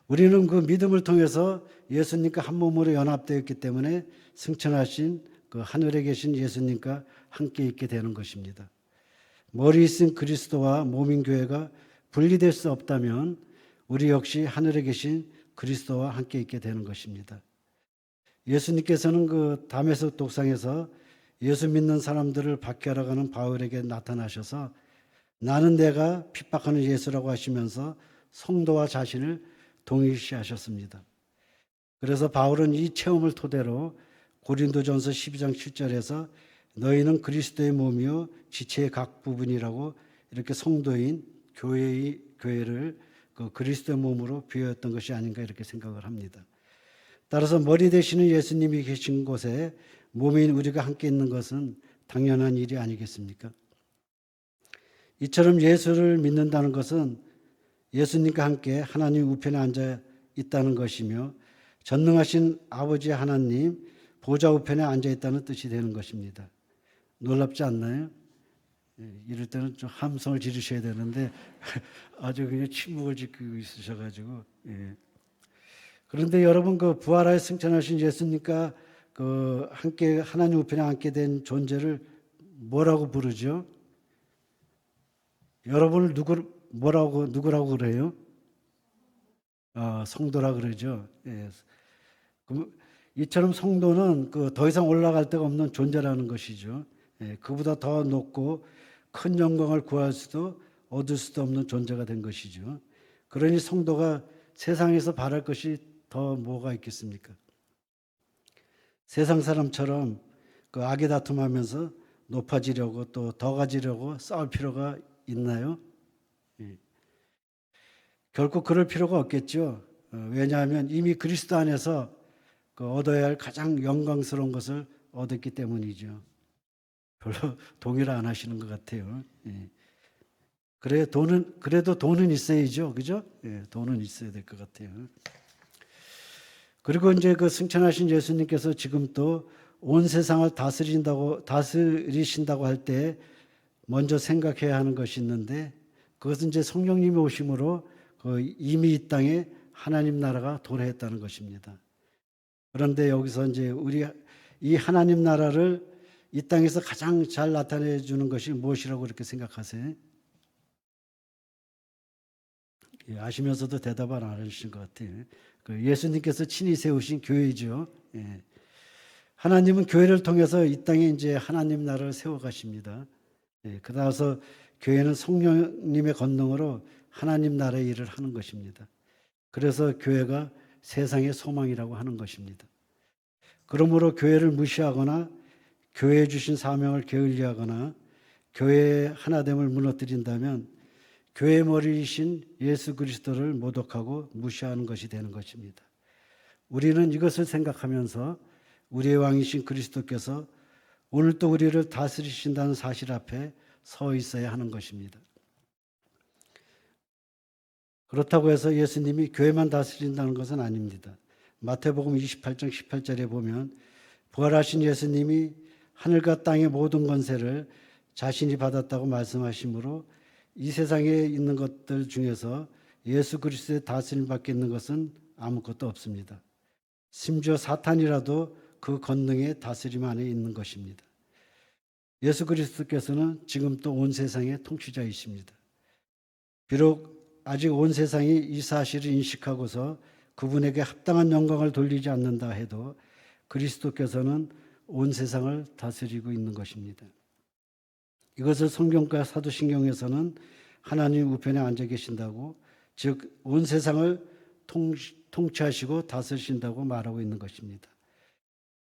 우리는 그 믿음을 통해서 예수님과 한 몸으로 연합되어 있기 때문에 승천하신 그 하늘에 계신 예수님과 함께 있게 되는 것입니다. 머리 있은 그리스도와 몸인 교회가 분리될 수 없다면 우리 역시 하늘에 계신 그리스도와 함께 있게 되는 것입니다. 예수님께서는 그 다메섹 독상에서 예수 믿는 사람들을 박해하러 가는 바울에게 나타나셔서 나는 내가 핍박하는 예수라고 하시면서 성도와 자신을 동일시하셨습니다. 그래서 바울은 이 체험을 토대로 고린도전서 12장 7절에서 너희는 그리스도의 몸이요 지체의 각 부분이라고 이렇게 성도인 교회를 그 그리스도의 몸으로 비유했던 것이 아닌가 이렇게 생각을 합니다. 따라서 머리 되시는 예수님이 계신 곳에 몸인 우리가 함께 있는 것은 당연한 일이 아니겠습니까? 이처럼 예수를 믿는다는 것은 예수님과 함께 하나님 우편에 앉아 있다는 것이며 전능하신 아버지 하나님 보좌 우편에 앉아 있다는 뜻이 되는 것입니다. 놀랍지 않나요? 이럴 때는 좀 함성을 지르셔야 되는데 아주 그냥 침묵을 지키고 있으셔가지고. 그런데 여러분, 그 부활하여 승천하신 예수님과 그 함께 하나님 우편에 앉게 된 존재를 뭐라고 부르죠? 여러분을 누구라고 그래요? 성도라 그러죠. 이처럼 성도는 그 더 이상 올라갈 데가 없는 존재라는 것이죠. 그보다 더 높고 큰 영광을 구할 수도 얻을 수도 없는 존재가 된 것이죠. 그러니 성도가 세상에서 바랄 것이 더 뭐가 있겠습니까? 세상 사람처럼 그 악의 다툼하면서 높아지려고 또 더 가지려고 싸울 필요가 있나요? 예. 결코 그럴 필요가 없겠죠. 왜냐하면 이미 그리스도 안에서 그 얻어야 할 가장 영광스러운 것을 얻었기 때문이죠. 별로 동의를 안 하시는 것 같아요. 예. 그래도 돈은 있어야죠. 그죠? 예, 돈은 있어야 될 것 같아요. 그리고 이제 그 승천하신 예수님께서 지금 또 온 세상을 다스리신다고 할 때 먼저 생각해야 하는 것이 있는데, 그것은 이제 성령님이 오심으로 이미 이 땅에 하나님 나라가 도래했다는 것입니다. 그런데 여기서 이제 우리 이 하나님 나라를 이 땅에서 가장 잘 나타내 주는 것이 무엇이라고 그렇게 생각하세요? 예, 아시면서도 대답을 안 해주신 것 같아요. 예수님께서 친히 세우신 교회죠. 예. 하나님은 교회를 통해서 이 땅에 이제 하나님 나라를 세워 가십니다. 예, 그러나서 교회는 성령님의 권능으로 하나님 나라의 일을 하는 것입니다. 그래서 교회가 세상의 소망이라고 하는 것입니다. 그러므로 교회를 무시하거나 교회에 주신 사명을 게을리하거나 교회의 하나됨을 무너뜨린다면 교회의 머리이신 예수 그리스도를 모독하고 무시하는 것이 되는 것입니다. 우리는 이것을 생각하면서 우리의 왕이신 그리스도께서 오늘 또 우리를 다스리신다는 사실 앞에 서 있어야 하는 것입니다. 그렇다고 해서 예수님이 교회만 다스린다는 것은 아닙니다. 마태복음 28장 18절에 보면 부활하신 예수님이 하늘과 땅의 모든 권세를 자신이 받았다고 말씀하시므로 이 세상에 있는 것들 중에서 예수 그리스도의 다스림 밖에 있는 것은 아무것도 없습니다. 심지어 사탄이라도 그 권능의 다스림 안에 있는 것입니다. 예수 그리스도께서는 지금 또 온 세상의 통치자이십니다. 비록 아직 온 세상이 이 사실을 인식하고서 그분에게 합당한 영광을 돌리지 않는다 해도 그리스도께서는 온 세상을 다스리고 있는 것입니다. 이것을 성경과 사도신경에서는 하나님 우편에 앉아 계신다고, 즉 온 세상을 통치하시고 다스리신다고 말하고 있는 것입니다.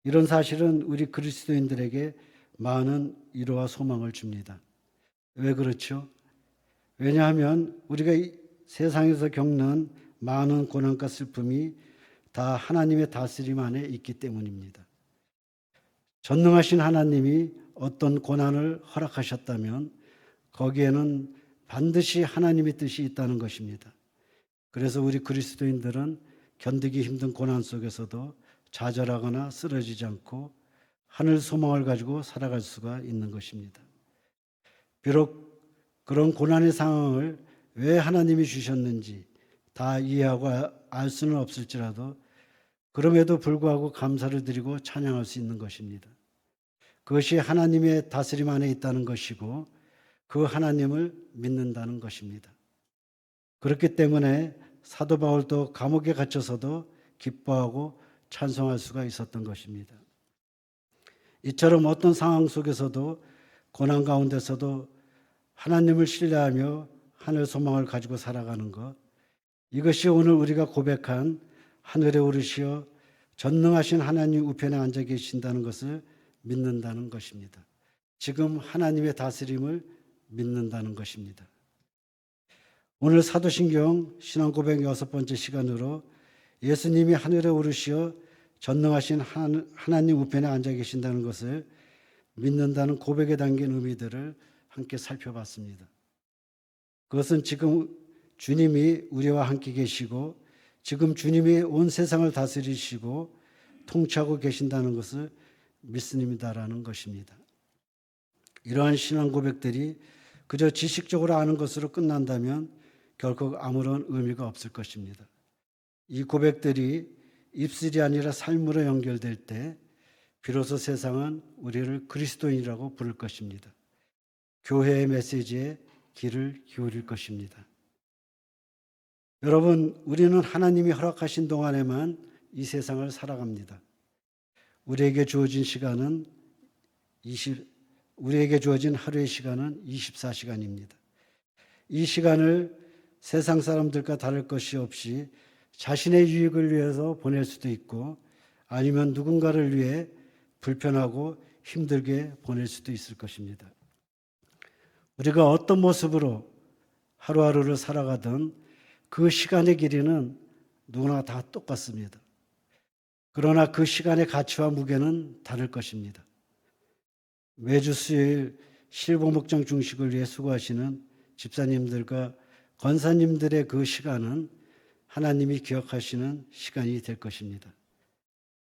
이런 사실은 우리 그리스도인들에게 많은 위로와 소망을 줍니다. 왜 그렇죠? 왜냐하면 우리가 이 세상에서 겪는 많은 고난과 슬픔이 다 하나님의 다스림 안에 있기 때문입니다. 전능하신 하나님이 어떤 고난을 허락하셨다면 거기에는 반드시 하나님의 뜻이 있다는 것입니다. 그래서 우리 그리스도인들은 견디기 힘든 고난 속에서도 좌절하거나 쓰러지지 않고 하늘 소망을 가지고 살아갈 수가 있는 것입니다. 비록 그런 고난의 상황을 왜 하나님이 주셨는지 다 이해하고 알 수는 없을지라도 그럼에도 불구하고 감사를 드리고 찬양할 수 있는 것입니다. 그것이 하나님의 다스림 안에 있다는 것이고 그 하나님을 믿는다는 것입니다. 그렇기 때문에 사도 바울도 감옥에 갇혀서도 기뻐하고 찬송할 수가 있었던 것입니다. 이처럼 어떤 상황 속에서도 고난 가운데서도 하나님을 신뢰하며 하늘 소망을 가지고 살아가는 것, 이것이 오늘 우리가 고백한 하늘에 오르시어 전능하신 하나님 우편에 앉아 계신다는 것을 믿는다는 것입니다. 지금 하나님의 다스림을 믿는다는 것입니다. 오늘 사도신경 신앙고백 6번째 시간으로 예수님이 하늘에 오르시어 전능하신 하나님 우편에 앉아 계신다는 것을 믿는다는 고백에 담긴 의미들을 함께 살펴봤습니다. 그것은 지금 주님이 우리와 함께 계시고 지금 주님이 온 세상을 다스리시고 통치하고 계신다는 것을 믿습니다라는 것입니다. 이러한 신앙 고백들이 그저 지식적으로 아는 것으로 끝난다면 결코 아무런 의미가 없을 것입니다. 이 고백들이 입술이 아니라 삶으로 연결될 때 비로소 세상은 우리를 그리스도인이라고 부를 것입니다. 교회의 메시지에 귀를 기울일 것입니다. 여러분, 우리는 하나님이 허락하신 동안에만 이 세상을 살아갑니다. 우리에게 주어진 하루의 시간은 24시간입니다. 이 시간을 세상 사람들과 다를 것이 없이 자신의 유익을 위해서 보낼 수도 있고 아니면 누군가를 위해 불편하고 힘들게 보낼 수도 있을 것입니다. 우리가 어떤 모습으로 하루하루를 살아가든 그 시간의 길이는 누구나 다 똑같습니다. 그러나 그 시간의 가치와 무게는 다를 것입니다. 매주 수요일 실보목장 중식을 위해 수고하시는 집사님들과 권사님들의 그 시간은 하나님이 기억하시는 시간이 될 것입니다.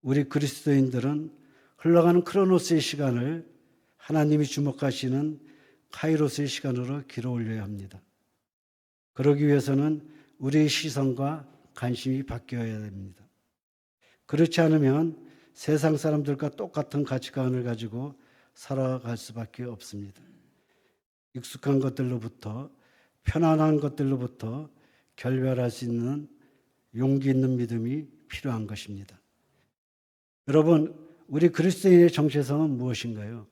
우리 그리스도인들은 흘러가는 크로노스의 시간을 하나님이 주목하시는 카이로스의 시간으로 길어 올려야 합니다. 그러기 위해서는 우리의 시선과 관심이 바뀌어야 됩니다. 그렇지 않으면 세상 사람들과 똑같은 가치관을 가지고 살아갈 수밖에 없습니다. 익숙한 것들로부터, 편안한 것들로부터 결별할 수 있는 용기 있는 믿음이 필요한 것입니다. 여러분, 우리 그리스도인의 정체성은 무엇인가요?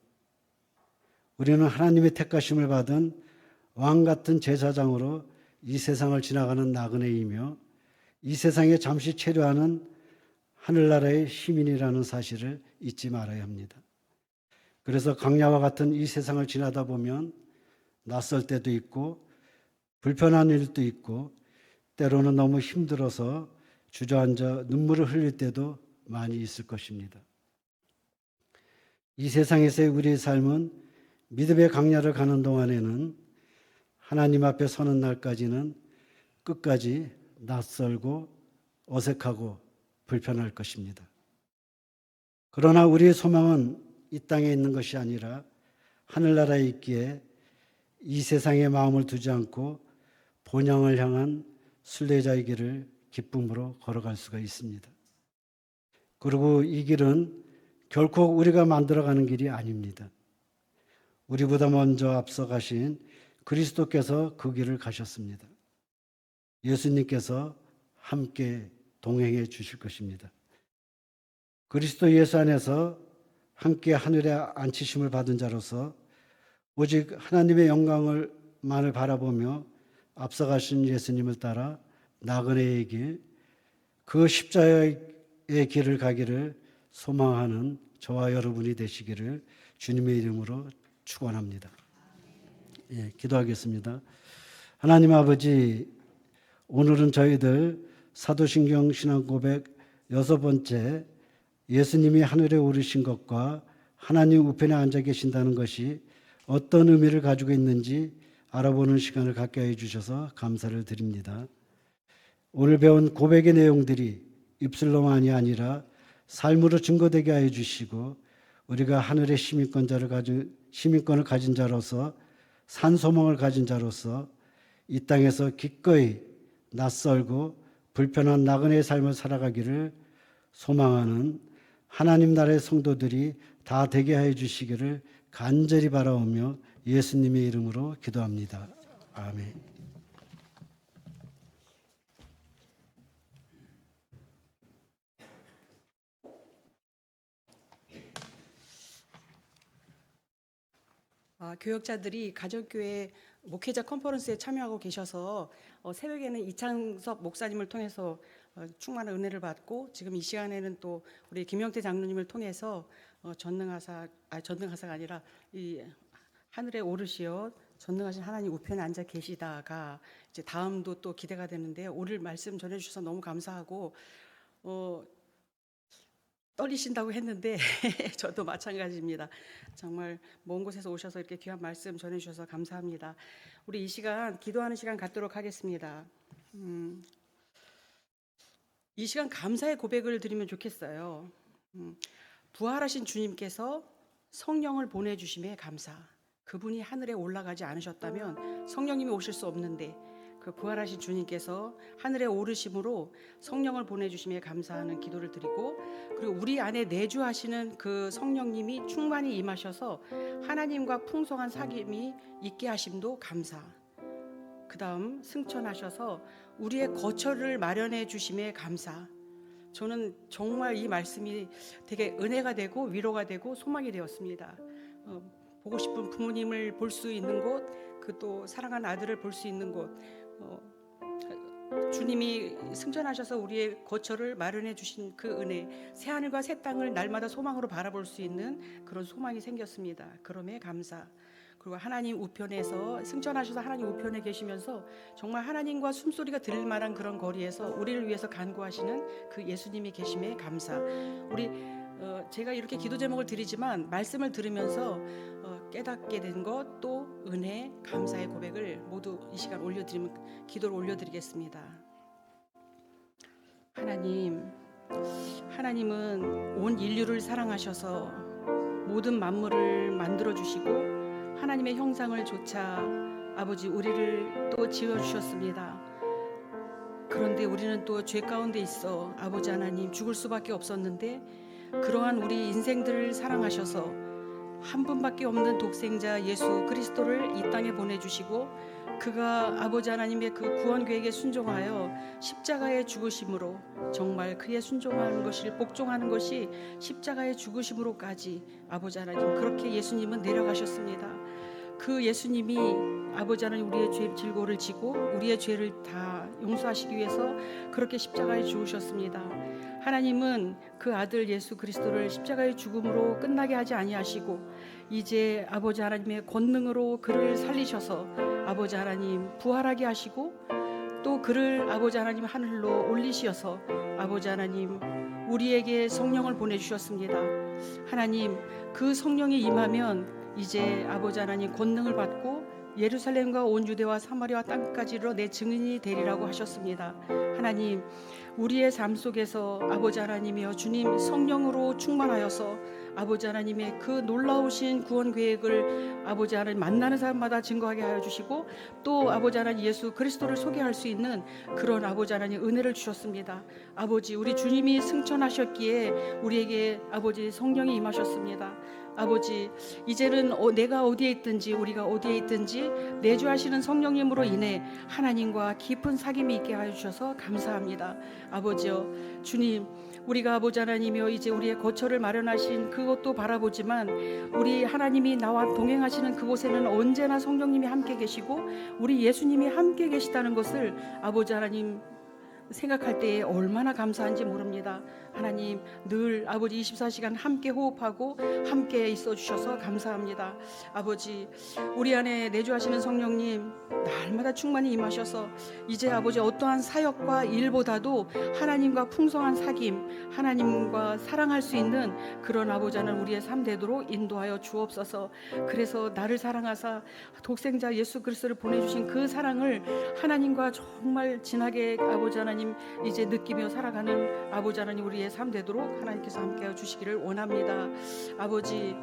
우리는 하나님의 택하심을 받은 왕 같은 제사장으로 이 세상을 지나가는 나그네이며 이 세상에 잠시 체류하는 하늘나라의 시민이라는 사실을 잊지 말아야 합니다. 그래서 강야와 같은 이 세상을 지나다 보면 낯설 때도 있고 불편한 일도 있고 때로는 너무 힘들어서 주저앉아 눈물을 흘릴 때도 많이 있을 것입니다. 이 세상에서의 우리의 삶은 믿음의 강야를 가는 동안에는 하나님 앞에 서는 날까지는 끝까지 낯설고 어색하고 불편할 것입니다. 그러나 우리의 소망은 이 땅에 있는 것이 아니라 하늘나라에 있기에 이 세상에 마음을 두지 않고 본향을 향한 순례자의 길을 기쁨으로 걸어갈 수가 있습니다. 그리고 이 길은 결코 우리가 만들어가는 길이 아닙니다. 우리보다 먼저 앞서 가신 그리스도께서 그 길을 가셨습니다. 예수님께서 함께 동행해 주실 것입니다. 그리스도 예수 안에서 함께 하늘에 앉히심을 받은 자로서 오직 하나님의 영광을만을 바라보며 앞서가신 예수님을 따라 나그네의 길, 그 십자가의 길을 가기를 소망하는 저와 여러분이 되시기를 주님의 이름으로 축원합니다. 예, 기도하겠습니다. 하나님 아버지, 오늘은 저희들 사도신경 신앙고백 6번째 예수님이 하늘에 오르신 것과 하나님 우편에 앉아 계신다는 것이 어떤 의미를 가지고 있는지 알아보는 시간을 갖게 해주셔서 감사를 드립니다. 오늘 배운 고백의 내용들이 입술로만이 아니라 삶으로 증거되게 하여 주시고 우리가 하늘의 시민권을 가진 자로서 산소망을 가진 자로서 이 땅에서 기꺼이 낯설고 불편한 나그네의 삶을 살아가기를 소망하는 하나님 나라의 성도들이 다 되게 하여 주시기를 간절히 바라오며 예수님의 이름으로 기도합니다. 아멘. 교역자들이 가정교회 목회자 컨퍼런스에 참여하고 계셔서 새벽에는 이창섭 목사님을 통해서 충만한 은혜를 받고 지금 이 시간에는 또 우리 김영태 장로님을 통해서 전능하사가 아니라 이 하늘에 오르시어 전능하신 하나님 우편에 앉아 계시다가 이제 다음도 또 기대가 되는데요. 오늘 말씀 전해주셔서 너무 감사하고 떨리신다고 했는데 저도 마찬가지입니다. 정말 먼 곳에서 오셔서 이렇게 귀한 말씀 전해주셔서 감사합니다. 우리 이 시간 기도하는 시간 갖도록 하겠습니다. 이 시간 감사의 고백을 드리면 좋겠어요. 부활하신 주님께서 성령을 보내주심에 감사. 그분이 하늘에 올라가지 않으셨다면 성령님이 오실 수 없는데 그 부활하신 주님께서 하늘에 오르심으로 성령을 보내주심에 감사하는 기도를 드리고, 그리고 우리 안에 내주하시는 그 성령님이 충만히 임하셔서 하나님과 풍성한 사귐이 있게 하심도 감사. 그 다음 승천하셔서 우리의 거처를 마련해 주심에 감사. 저는 정말 이 말씀이 되게 은혜가 되고 위로가 되고 소망이 되었습니다. 보고 싶은 부모님을 볼 수 있는 곳, 그 또 사랑하는 아들을 볼 수 있는 곳, 주님이 승천하셔서 우리의 거처를 마련해 주신 그 은혜, 새 하늘과 새 땅을 날마다 소망으로 바라볼 수 있는 그런 소망이 생겼습니다. 그럼에 감사. 그리고 하나님 우편에서 승천하셔서 하나님 우편에 계시면서 정말 하나님과 숨소리가 들릴 만한 그런 거리에서 우리를 위해서 간구하시는 그 예수님이 계심에 감사. 우리 제가 이렇게 기도 제목을 드리지만 말씀을 들으면서 깨닫게 된 것, 또 은혜, 감사의 고백을 모두 이 시간 올려드리면 기도를 올려드리겠습니다. 하나님은 온 인류를 사랑하셔서 모든 만물을 만들어 주시고 하나님의 형상을 조차 아버지 우리를 또 지어 주셨습니다. 그런데 우리는 또 죄 가운데 있어 아버지 하나님 죽을 수밖에 없었는데 그러한 우리 인생들을 사랑하셔서 한 분밖에 없는 독생자 예수 그리스도를 이 땅에 보내주시고 그가 아버지 하나님의 그 구원 계획에 순종하여 십자가의 죽으심으로 정말 그의 순종하는 것이 복종하는 것이 십자가의 죽으심으로까지 아버지 하나님 그렇게 예수님은 내려가셨습니다. 그 예수님이 아버지 하나님 우리의 죄 질고를 지고 우리의 죄를 다 용서하시기 위해서 그렇게 십자가에 죽으셨습니다. 하나님은 그 아들 예수 그리스도를 십자가의 죽음으로 끝나게 하지 아니하시고 이제 아버지 하나님의 권능으로 그를 살리셔서 아버지 하나님 부활하게 하시고 또 그를 아버지 하나님 하늘로 올리셔서 아버지 하나님 우리에게 성령을 보내주셨습니다. 하나님 그 성령이 임하면 이제 아버지 하나님 권능을 받고 예루살렘과 온 유대와 사마리아 땅까지 이르러 내 증인이 되리라고 하셨습니다. 하나님 우리의 삶 속에서 아버지 하나님이여 주님 성령으로 충만하여서 아버지 하나님의 그 놀라우신 구원 계획을 아버지 하나님 만나는 사람마다 증거하게 하여 주시고 또 아버지 하나님 예수 그리스도를 소개할 수 있는 그런 아버지 하나님 은혜를 주셨습니다. 아버지 우리 주님이 승천하셨기에 우리에게 아버지 성령이 임하셨습니다. 아버지 이제는 내가 어디에 있든지 우리가 어디에 있든지 내주하시는 성령님으로 인해 하나님과 깊은 사귐이 있게 하여 주셔서 감사합니다. 아버지여 주님 우리가 아버지 하나님이여 이제 우리의 거처를 마련하신 그것도 바라보지만 우리 하나님이 나와 동행하시는 그곳에는 언제나 성령님이 함께 계시고 우리 예수님이 함께 계시다는 것을 아버지 하나님 생각할 때에 얼마나 감사한지 모릅니다. 하나님 늘 아버지 24시간 함께 호흡하고 함께 있어 주셔서 감사합니다. 아버지 우리 안에 내주하시는 성령님 날마다 충만히 임하셔서 이제 아버지 어떠한 사역과 일보다도 하나님과 풍성한 사귐 하나님과 사랑할 수 있는 그런 아버지 하나님 우리의 삶 되도록 인도하여 주옵소서. 그래서 나를 사랑하사 독생자 예수 그리스도를 보내주신 그 사랑을 하나님과 정말 진하게 아버지 하나님 이제 느끼며 살아가는 아버지 하나님 우리의 삶 되도록 하나님께서 함께하여 주시기를 원합니다. 아버지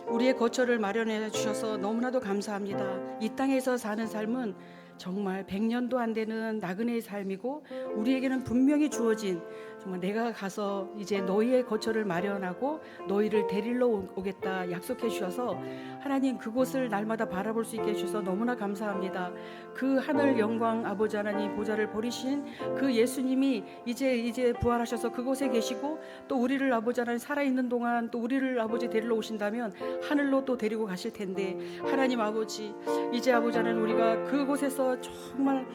우리의 거처를 마련해 주셔서 너무나도 감사합니다. 이 땅에서 사는 삶은 정말 100년도 안 되는 나그네의 삶이고 우리에게는 분명히 주어진 정말 내가 가서 이제 너희의 거처를 마련하고 너희를 데리러 오겠다 약속해 주셔서 하나님 그곳을 날마다 바라볼 수 있게 해주셔서 너무나 감사합니다. 그 하늘 영광 아버지 하나님 보좌를 버리신 그 예수님이 이제 부활하셔서 그곳에 계시고 또 우리를 아버지 하나님 살아있는 동안 또 우리를 아버지 데리러 오신다면 하늘로 또 데리고 가실 텐데 하나님 아버지 이제 아버지 하나님 우리가 그곳에서 정말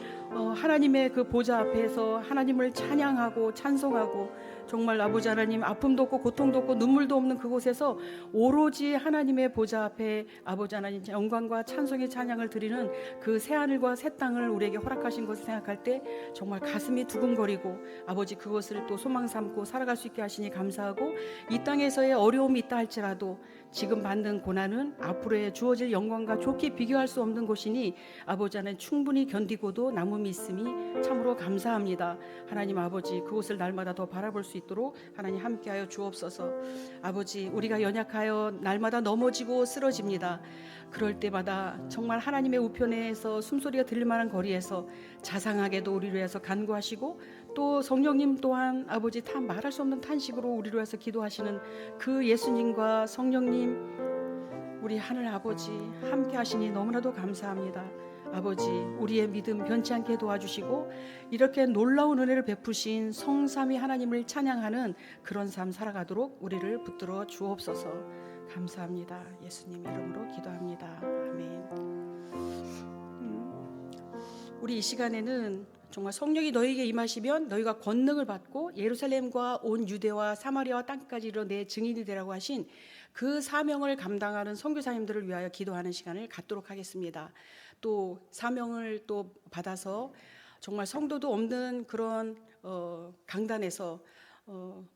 하나님의 그 보좌 앞에서 하나님을 찬양하고 찬송하고 정말 아버지 하나님 아픔도 없고 고통도 없고 눈물도 없는 그곳에서 오로지 하나님의 보좌 앞에 아버지 하나님 영광과 찬송의 찬양을 드리는 그 새하늘과 새 땅을 우리에게 허락하신 것을 생각할 때 정말 가슴이 두근거리고 아버지 그것을 또 소망 삼고 살아갈 수 있게 하시니 감사하고 이 땅에서의 어려움이 있다 할지라도 지금 받는 고난은 앞으로의 주어질 영광과 좋게 비교할 수 없는 것이니 아버지 하나님 충분히 견디고도 남음이 있음이 참으로 감사합니다. 하나님 아버지 그곳을 날마다 더 바라볼 수 있도록 하나님 함께하여 주옵소서. 아버지 우리가 연약하여 날마다 넘어지고 쓰러집니다. 그럴 때마다 정말 하나님의 우편에서 숨소리가 들릴 만한 거리에서 자상하게도 우리를 위해서 간구하시고 또 성령님 또한 아버지 말할 수 없는 탄식으로 우리를 위해서 기도하시는 그 예수님과 성령님 우리 하늘 아버지 함께 하시니 너무나도 감사합니다. 아버지 우리의 믿음 변치 않게 도와주시고 이렇게 놀라운 은혜를 베푸신 성삼위 하나님을 찬양하는 그런 삶 살아가도록 우리를 붙들어 주옵소서. 감사합니다. 예수님 이름으로 기도합니다. 아멘. 우리 이 시간에는 정말 성령이 너희에게 임하시면 너희가 권능을 받고 예루살렘과 온 유대와 사마리아와 땅까지 이르러 내 증인이 되라고 하신 그 사명을 감당하는 선교사님들을 위하여 기도하는 시간을 갖도록 하겠습니다. 또 사명을 또 받아서 정말 성도도 없는 그런 강단에서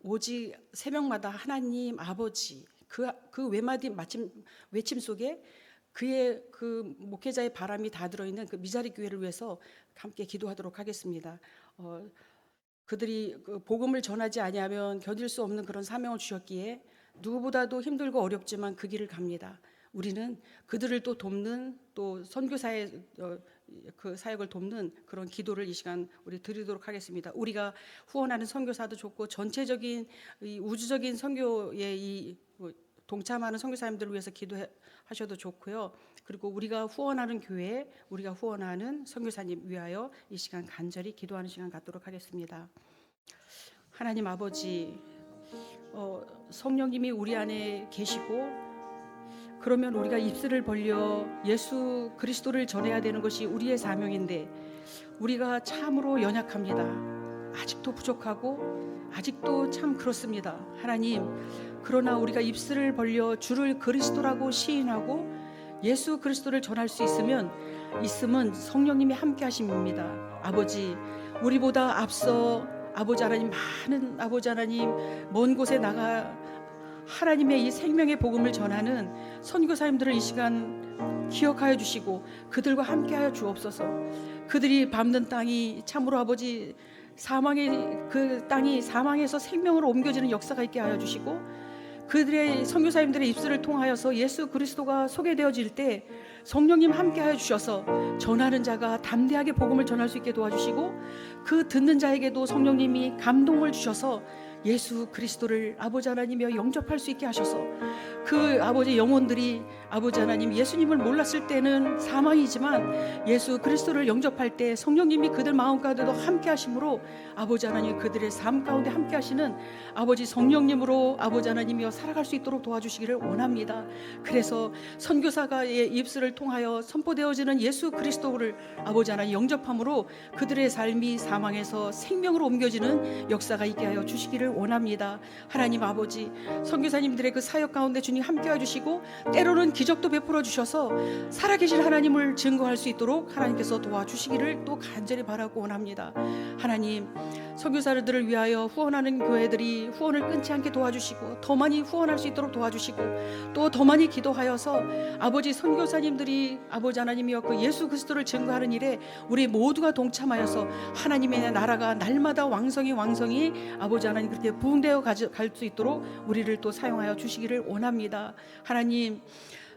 오직 세 명마다 하나님 아버지 그 외마디 외침 속에 그의 그 목회자의 바람이 다 들어있는 그 미자리 교회를 위해서 함께 기도하도록 하겠습니다. 그들이 그 복음을 전하지 아니하면 견딜 수 없는 그런 사명을 주셨기에 누구보다도 힘들고 어렵지만 그 길을 갑니다. 우리는 그들을 또 돕는 또 선교사의 그 사역을 돕는 그런 기도를 이 시간 우리 드리도록 하겠습니다. 우리가 후원하는 선교사도 좋고 전체적인 이 우주적인 선교에 이 동참하는 선교사님들을 위해서 기도하셔도 좋고요. 그리고 우리가 후원하는 교회, 우리가 후원하는 선교사님 위하여 이 시간 간절히 기도하는 시간 갖도록 하겠습니다. 하나님 아버지, 성령님이 우리 안에 계시고 그러면 우리가 입술을 벌려 예수 그리스도를 전해야 되는 것이 우리의 사명인데 우리가 참으로 연약합니다. 아직도 부족하고 아직도 참 그렇습니다. 하나님, 그러나 우리가 입술을 벌려 주를 그리스도라고 시인하고 예수 그리스도를 전할 수 있으면 성령님이 함께 하심입니다. 아버지, 우리보다 앞서 아버지 하나님, 많은 아버지 하나님 먼 곳에 나가 하나님의 이 생명의 복음을 전하는 선교사님들을 이 시간 기억하여 주시고 그들과 함께하여 주옵소서. 그들이 밟는 땅이 참으로 아버지 사망의 그 땅이 사망에서 생명으로 옮겨지는 역사가 있게 하여 주시고 그들의 선교사님들의 입술을 통하여서 예수 그리스도가 소개되어질 때 성령님 함께하여 주셔서 전하는 자가 담대하게 복음을 전할 수 있게 도와주시고 그 듣는 자에게도 성령님이 감동을 주셔서 예수 그리스도를 아버지 하나님이여 영접할 수 있게 하셔서 그 아버지 영혼들이 아버지 하나님 예수님을 몰랐을 때는 사망이지만 예수 그리스도를 영접할 때 성령님이 그들 마음 가운데도 함께 하심으로 아버지 하나님 그들의 삶 가운데 함께 하시는 아버지 성령님으로 아버지 하나님이여 살아갈 수 있도록 도와주시기를 원합니다. 그래서 선교사가의 입술을 통하여 선포되어지는 예수 그리스도를 아버지 하나님 영접함으로 그들의 삶이 사망에서 생명으로 옮겨지는 역사가 있게 하여 주시기를 원합니다. 하나님 아버지, 선교사님들의 그 사역 가운데 주님 함께해 주시고 때로는 기적도 베풀어 주셔서 살아계신 하나님을 증거할 수 있도록 하나님께서 도와주시기를 또 간절히 바라고 원합니다. 하나님, 선교사들을 위하여 후원하는 교회들이 후원을 끊지 않게 도와주시고 더 많이 후원할 수 있도록 도와주시고 또 더 많이 기도하여서 아버지 선교사님들이 아버지 하나님이여 그 예수 그리스도를 증거하는 일에 우리 모두가 동참하여서 하나님의 나라가 날마다 왕성히 아버지 하나님 그렇게 부흥되어 갈 수 있도록 우리를 또 사용하여 주시기를 원합니다. 하나님,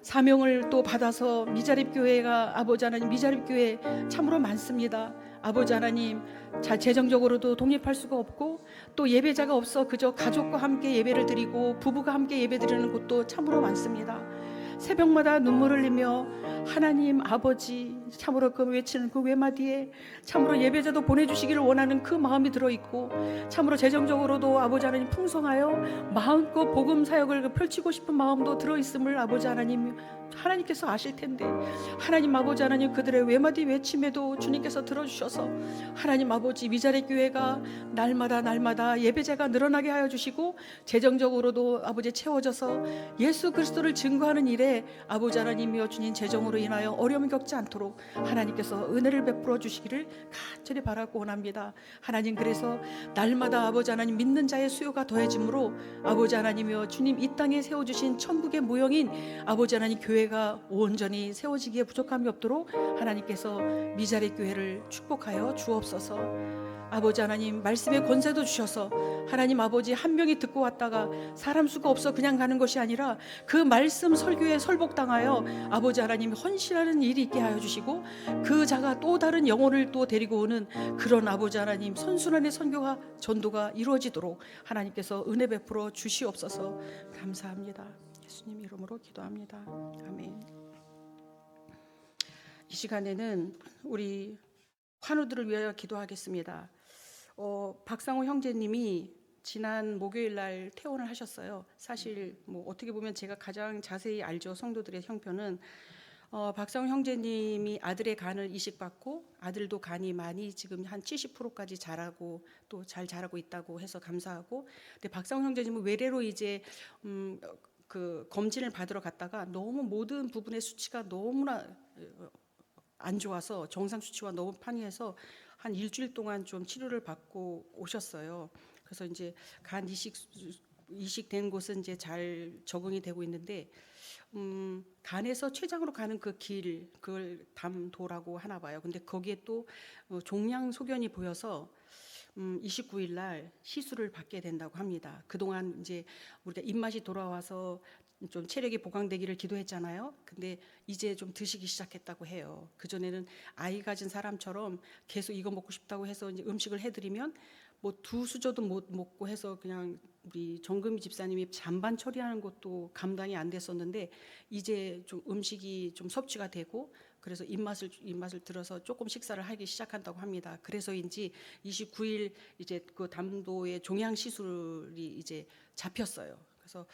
사명을 또 받아서 미자립 교회가 아버지 하나님 미자립 교회 참으로 많습니다. 아버지 하나님, 재정적으로도 독립할 수가 없고 또 예배자가 없어 그저 가족과 함께 예배를 드리고 부부가 함께 예배 드리는 곳도 참으로 많습니다. 새벽마다 눈물을 흘리며 하나님 아버지 참으로 그 외치는 그 외마디에 참으로 예배자도 보내주시기를 원하는 그 마음이 들어있고 참으로 재정적으로도 아버지 하나님 풍성하여 마음껏 복음 사역을 펼치고 싶은 마음도 들어있음을 아버지 하나님께서 아실 텐데 하나님 아버지 하나님 그들의 외마디 외침에도 주님께서 들어주셔서 하나님 아버지 미자리 교회가 날마다 예배자가 늘어나게 하여 주시고 재정적으로도 아버지 채워져서 예수 그리스도를 증거하는 일에 아버지 하나님이여 주님 재정으로 인하여 어려움을 겪지 않도록 하나님께서 은혜를 베풀어 주시기를 간절히 바라고 원합니다. 하나님, 그래서 날마다 아버지 하나님 믿는 자의 수요가 더해지므로 아버지 하나님이여 주님 이 땅에 세워주신 천국의 모형인 아버지 하나님 교회가 온전히 세워지기에 부족함이 없도록 하나님께서 미자리 교회를 축복하여 주옵소서. 아버지 하나님 말씀의 권세도 주셔서 하나님 아버지 한 명이 듣고 왔다가 사람 수가 없어 그냥 가는 것이 아니라 그 말씀 설교에 설복당하여 아버지 하나님 헌신하는 일이 있게 하여 주시고 그 자가 또 다른 영혼을 또 데리고 오는 그런 아버지 하나님 선순환의 선교가 전도가 이루어지도록 하나님께서 은혜 베풀어 주시옵소서. 감사합니다. 예수님 이름으로 기도합니다. 아멘. 이 시간에는 우리 환우들을 위하여 기도하겠습니다. 박상호 형제님이 지난 목요일 날 퇴원을 하셨어요. 사실 뭐 어떻게 보면 제가 가장 자세히 알죠. 성도들의 형편은 박상훈 형제님이 아들의 간을 이식받고 아들도 간이 많이 지금 한 70%까지 자라고 또 잘 자라고 있다고 해서 감사하고, 근데 박상훈 형제님은 외래로 이제 그 검진을 받으러 갔다가 너무 모든 부분의 수치가 너무나 안 좋아서 정상 수치와 너무 판이해서 한 일주일 동안 좀 치료를 받고 오셨어요. 그래서 이제 간 이식된 곳은 이제 잘 적응이 되고 있는데, 간에서 췌장으로 가는 그 길, 그걸 담도라고 하나 봐요. 근데 거기에 또 종양 소견이 보여서 29일 날 시술을 받게 된다고 합니다. 그동안 이제 우리가 입맛이 돌아와서 좀 체력이 보강되기를 기도했잖아요. 근데 이제 좀 드시기 시작했다고 해요. 그전에는 아이 가진 사람처럼 계속 이거 먹고 싶다고 해서 이제 음식을 해드리면 뭐 두 수저도 못 먹고 해서 그냥 우리 정금희 집사님이 잔반 처리하는 것도 감당이 안 됐었는데, 이제 좀 음식이 좀 섭취가 되고 그래서 입맛을 들어서 조금 식사를 하기 시작한다고 합니다. 그래서인지 29일 이제 그 담도의 종양 시술이 이제 잡혔어요. 그래서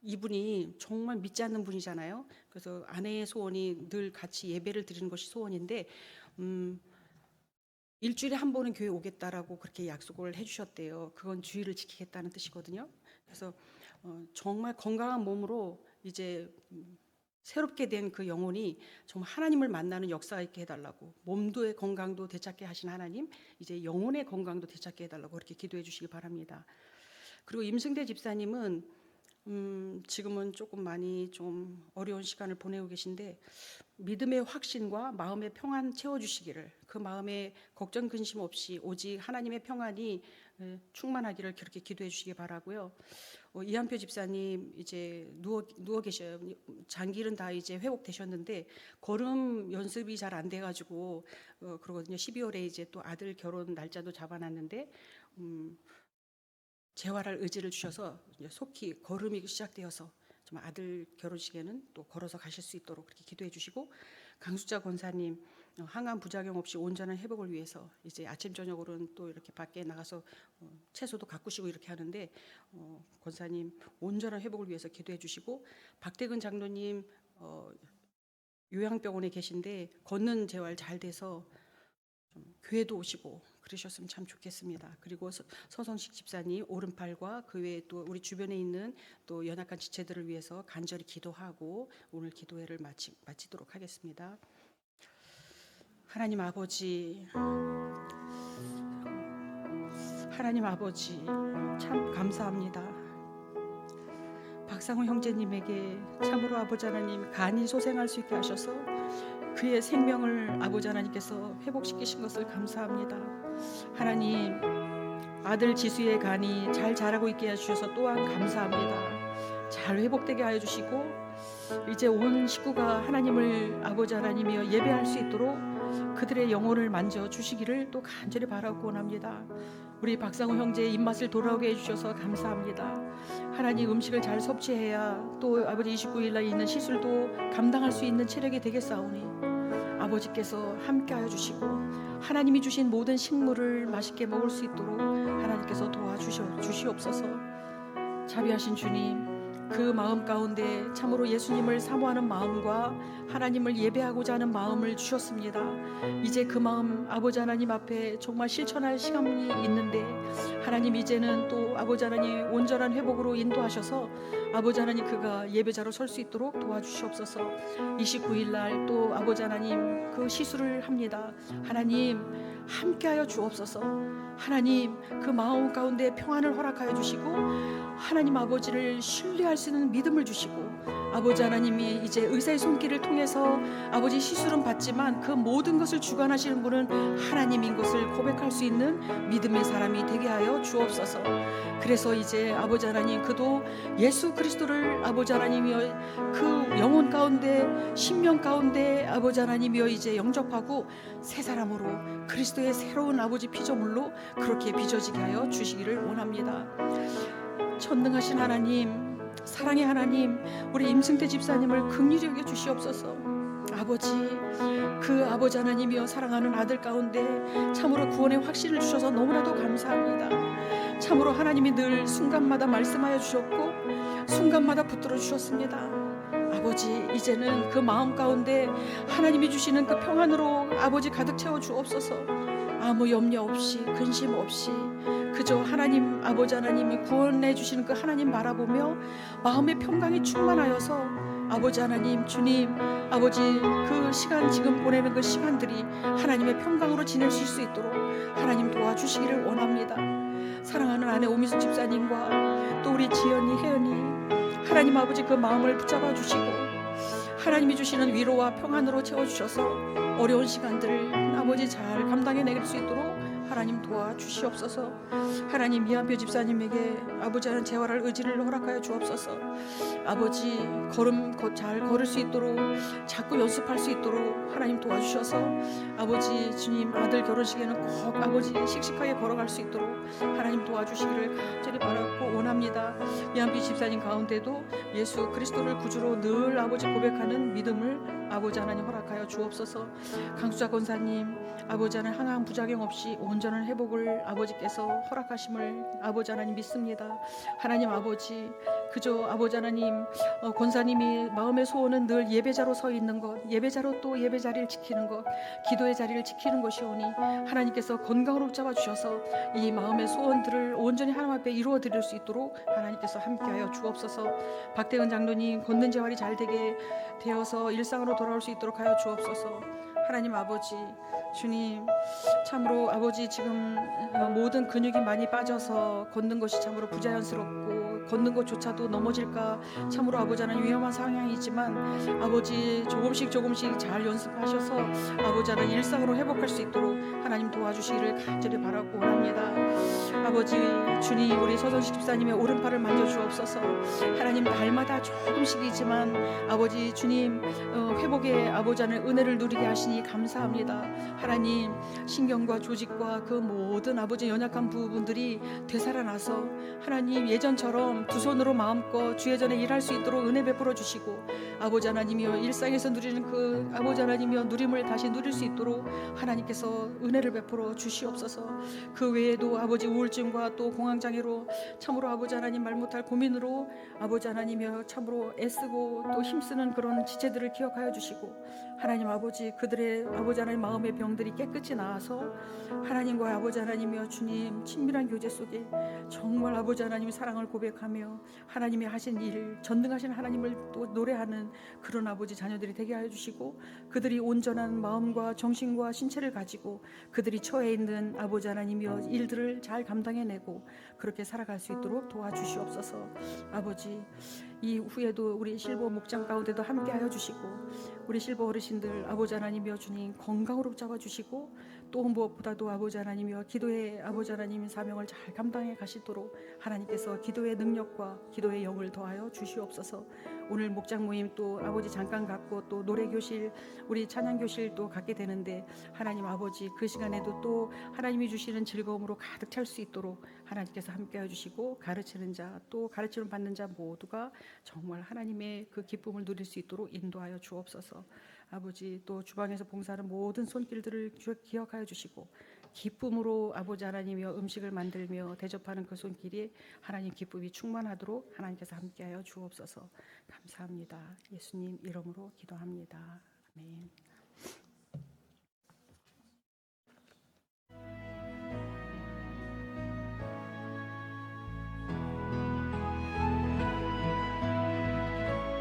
이분이 정말 믿지 않는 분이잖아요. 그래서 아내의 소원이 늘 같이 예배를 드리는 것이 소원인데, 일주일에 한 번은 교회 오겠다라고 그렇게 약속을 해주셨대요. 그건 주의를 지키겠다는 뜻이거든요. 그래서 정말 건강한 몸으로 이제 새롭게 된 그 영혼이 정말 하나님을 만나는 역사가 있게 해달라고, 몸도의 건강도 되찾게 하신 하나님, 이제 영혼의 건강도 되찾게 해달라고 그렇게 기도해 주시기 바랍니다. 그리고 임승대 집사님은 지금은 조금 많이 좀 어려운 시간을 보내고 계신데, 믿음의 확신과 마음의 평안 채워주시기를, 그 마음에 걱정 근심 없이 오직 하나님의 평안이 충만하기를 그렇게 기도해 주시기 바라고요. 이한표 집사님 이제 누워 계셔요. 장기는 다 이제 회복되셨는데 걸음 연습이 잘 안 돼가지고 그러거든요. 12월에 이제 또 아들 결혼 날짜도 잡아놨는데 재활할 의지를 주셔서 이제 속히 걸음이 시작되어서 좀 아들 결혼식에는 또 걸어서 가실 수 있도록 그렇게 기도해 주시고, 강수자 권사님 항암 부작용 없이 온전한 회복을 위해서 이제 아침 저녁으로는 또 이렇게 밖에 나가서 채소도 가꾸시고 이렇게 하는데 권사님 온전한 회복을 위해서 기도해 주시고, 박대근 장로님 요양병원에 계신데 걷는 재활 잘 돼서 좀 교회도 오시고 그러셨으면 참 좋겠습니다. 그리고 서성식 집사님 오른팔과 그 외에 또 우리 주변에 있는 또 연약한 지체들을 위해서 간절히 기도하고 오늘 기도회를 마치도록 하겠습니다. 하나님 아버지, 참 감사합니다. 박상훈 형제님에게 참으로 아버지 하나님 간이 소생할 수 있게 하셔서 그의 생명을 아버지 하나님께서 회복시키신 것을 감사합니다. 하나님, 아들 지수의 간이 잘 자라고 있게 해주셔서 또한 감사합니다. 잘 회복되게 하여 주시고 이제 온 식구가 하나님을 아버지 하나님이여 예배할 수 있도록 그들의 영혼을 만져 주시기를 또 간절히 바라고 원합니다. 우리 박상우 형제의 입맛을 돌아오게 해주셔서 감사합니다. 하나님, 음식을 잘 섭취해야 또 아버지 29일 날 있는 시술도 감당할 수 있는 체력이 되겠사오니 아버지께서 함께하여 주시고 하나님이 주신 모든 식물을 맛있게 먹을 수 있도록 하나님께서 도와주시옵소서. 자비하신 주님, 그 마음 가운데 참으로 예수님을 사모하는 마음과 하나님을 예배하고자 하는 마음을 주셨습니다. 이제 그 마음 아버지 하나님 앞에 정말 실천할 시간이 있는데 하나님, 이제는 또 아버지 하나님 온전한 회복으로 인도하셔서 아버지 하나님 그가 예배자로 설 수 있도록 도와주시옵소서. 29일 날 또 아버지 하나님 그 시술을 합니다. 하나님 함께하여 주옵소서. 하나님, 그 마음 가운데 평안을 허락하여 주시고 하나님 아버지를 신뢰할 수 있는 믿음을 주시고 아버지 하나님이 이제 의사의 손길을 통해서 아버지 시술은 받지만 그 모든 것을 주관하시는 분은 하나님인 것을 고백할 수 있는 믿음의 사람이 되게 하여 주옵소서. 그래서 이제 아버지 하나님 그도 예수 그리스도를 아버지 하나님이여 그 영혼 가운데 심령 가운데 아버지 하나님이여 이제 영접하고 새 사람으로 그리스도의 새로운 아버지 피조물로 그렇게 빚어지게 하여 주시기를 원합니다. 전능하신 하나님, 사랑의 하나님, 우리 임승태 집사님을 긍휼히 여겨 주시옵소서. 아버지, 그 아버지 하나님이여 사랑하는 아들 가운데 참으로 구원의 확신을 주셔서 너무나도 감사합니다. 참으로 하나님이 늘 순간마다 말씀하여 주셨고 순간마다 붙들어 주셨습니다. 아버지 이제는 그 마음 가운데 하나님이 주시는 그 평안으로 아버지 가득 채워 주옵소서. 아무 염려 없이 근심 없이 그저 하나님 아버지 하나님이 구원해 주시는 그 하나님 바라보며 마음의 평강이 충만하여서 아버지 하나님 주님 아버지 그 시간 지금 보내는 그 시간들이 하나님의 평강으로 지낼 수 있도록 하나님 도와주시기를 원합니다. 사랑하는 아내 오미숙 집사님과 또 우리 지연이 혜연이 하나님 아버지 그 마음을 붙잡아 주시고 하나님이 주시는 위로와 평안으로 채워주셔서 어려운 시간들을 아버지 잘 감당해낼 수 있도록 하나님 도와주시옵소서. 하나님 이한표 집사님에게 아버지 하는 재활할 의지를 허락하여 주옵소서. 아버지 잘 걸을 수 있도록 자꾸 연습할 수 있도록 하나님 도와주셔서 아버지 주님 아들 결혼식에는 꼭 아버지 씩씩하게 걸어갈 수 있도록 하나님 도와주시기를 간절히 바라고 원합니다. 이한표 집사님 가운데도 예수 그리스도를 구주로 늘 아버지 고백하는 믿음을 아버지 하나님 허락하여 주옵소서. 강수자 권사님 아버지 하나님 항암 부작용 없이 온전한 회복을 아버지께서 허락하심을 아버지 하나님 믿습니다. 하나님 아버지 그저 아버지 하나님 권사님이 마음의 소원은 늘 예배자로 서 있는 것 예배자로 또 예배 자리를 지키는 것 기도의 자리를 지키는 것이오니 하나님께서 건강으로 잡아주셔서 이 마음의 소원들을 온전히 하나님 앞에 이루어 드릴 수 있도록 하나님께서 함께하여 주옵소서. 박대은 장로님 걷는 재활이 잘 되게 되어서 일상으로 돌아올 수 있도록 하여 주옵소서. 하나님 아버지 주님 참으로 아버지 지금 모든 근육이 많이 빠져서 걷는 것이 참으로 부자연스럽고 걷는 것조차도 넘어질까 참으로 아버지 하나님 위험한 상황이지만 아버지 조금씩 잘 연습하셔서 아버지 하나님 일상으로 회복할 수 있도록 하나님 도와주시기를 간절히 바라고 원합니다. 아버지 주님 우리 서정식 집사님의 오른팔을 만져주옵소서. 하나님 날마다 조금씩이지만 아버지 주님 회복의 아버지 하나님 은혜를 누리게 하시니 감사합니다. 하나님 신경과 조직과 그 모든 아버지 연약한 부분들이 되살아나서 하나님 예전처럼 두 손으로 마음껏 주의 전에 일할 수 있도록 은혜 베풀어 주시고 아버지 하나님이여 일상에서 누리는 그 아버지 하나님이여 누림을 다시 누릴 수 있도록 하나님께서 은혜를 베풀어 주시옵소서. 그 외에도 아버지 우울증과 또 공황장애로 참으로 아버지 하나님 말 못할 고민으로 아버지 하나님이여 참으로 애쓰고 또 힘쓰는 그런 지체들을 기억하여 주시고 하나님 아버지 그들의 아버지 하나님 마음의 병들이 깨끗이 나아서 하나님과 아버지 하나님이여 주님 친밀한 교제 속에 정말 아버지 하나님의 사랑을 고백하며 하나님이 하신 일 전능하신 하나님을 또 노래하는 그런 아버지 자녀들이 되게 하여 주시고 그들이 온전한 마음과 정신과 신체를 가지고 그들이 처해 있는 아버지 하나님이여 일들을 잘 감당해내고 그렇게 살아갈 수 있도록 도와주시옵소서. 아버지 이 후에도 우리 실버 목장 가운데도 함께하여 주시고 우리 실버 어르신들 아버지 하나님이여 주님 건강으로 잡아주시고 또 무엇보다도 아버지 하나님이여 기도의 아버지 하나님의 사명을 잘 감당해 가시도록 하나님께서 기도의 능력과 기도의 영을 더하여 주시옵소서. 오늘 목장 모임 또 아버지 잠깐 갖고 또 노래교실 우리 찬양교실 또 갖게 되는데 하나님 아버지 그 시간에도 또 하나님이 주시는 즐거움으로 가득 찰 수 있도록 하나님께서 함께해 주시고 가르치는 자 또 가르침을 받는 자 모두가 정말 하나님의 그 기쁨을 누릴 수 있도록 인도하여 주옵소서. 아버지 또 주방에서 봉사하는 모든 손길들을 기억하여 주시고 기쁨으로 아버지 하나님이여 음식을 만들며 대접하는 그 손길이 하나님 기쁨이 충만하도록 하나님께서 함께하여 주옵소서. 감사합니다. 예수님 이름으로 기도합니다. 아멘.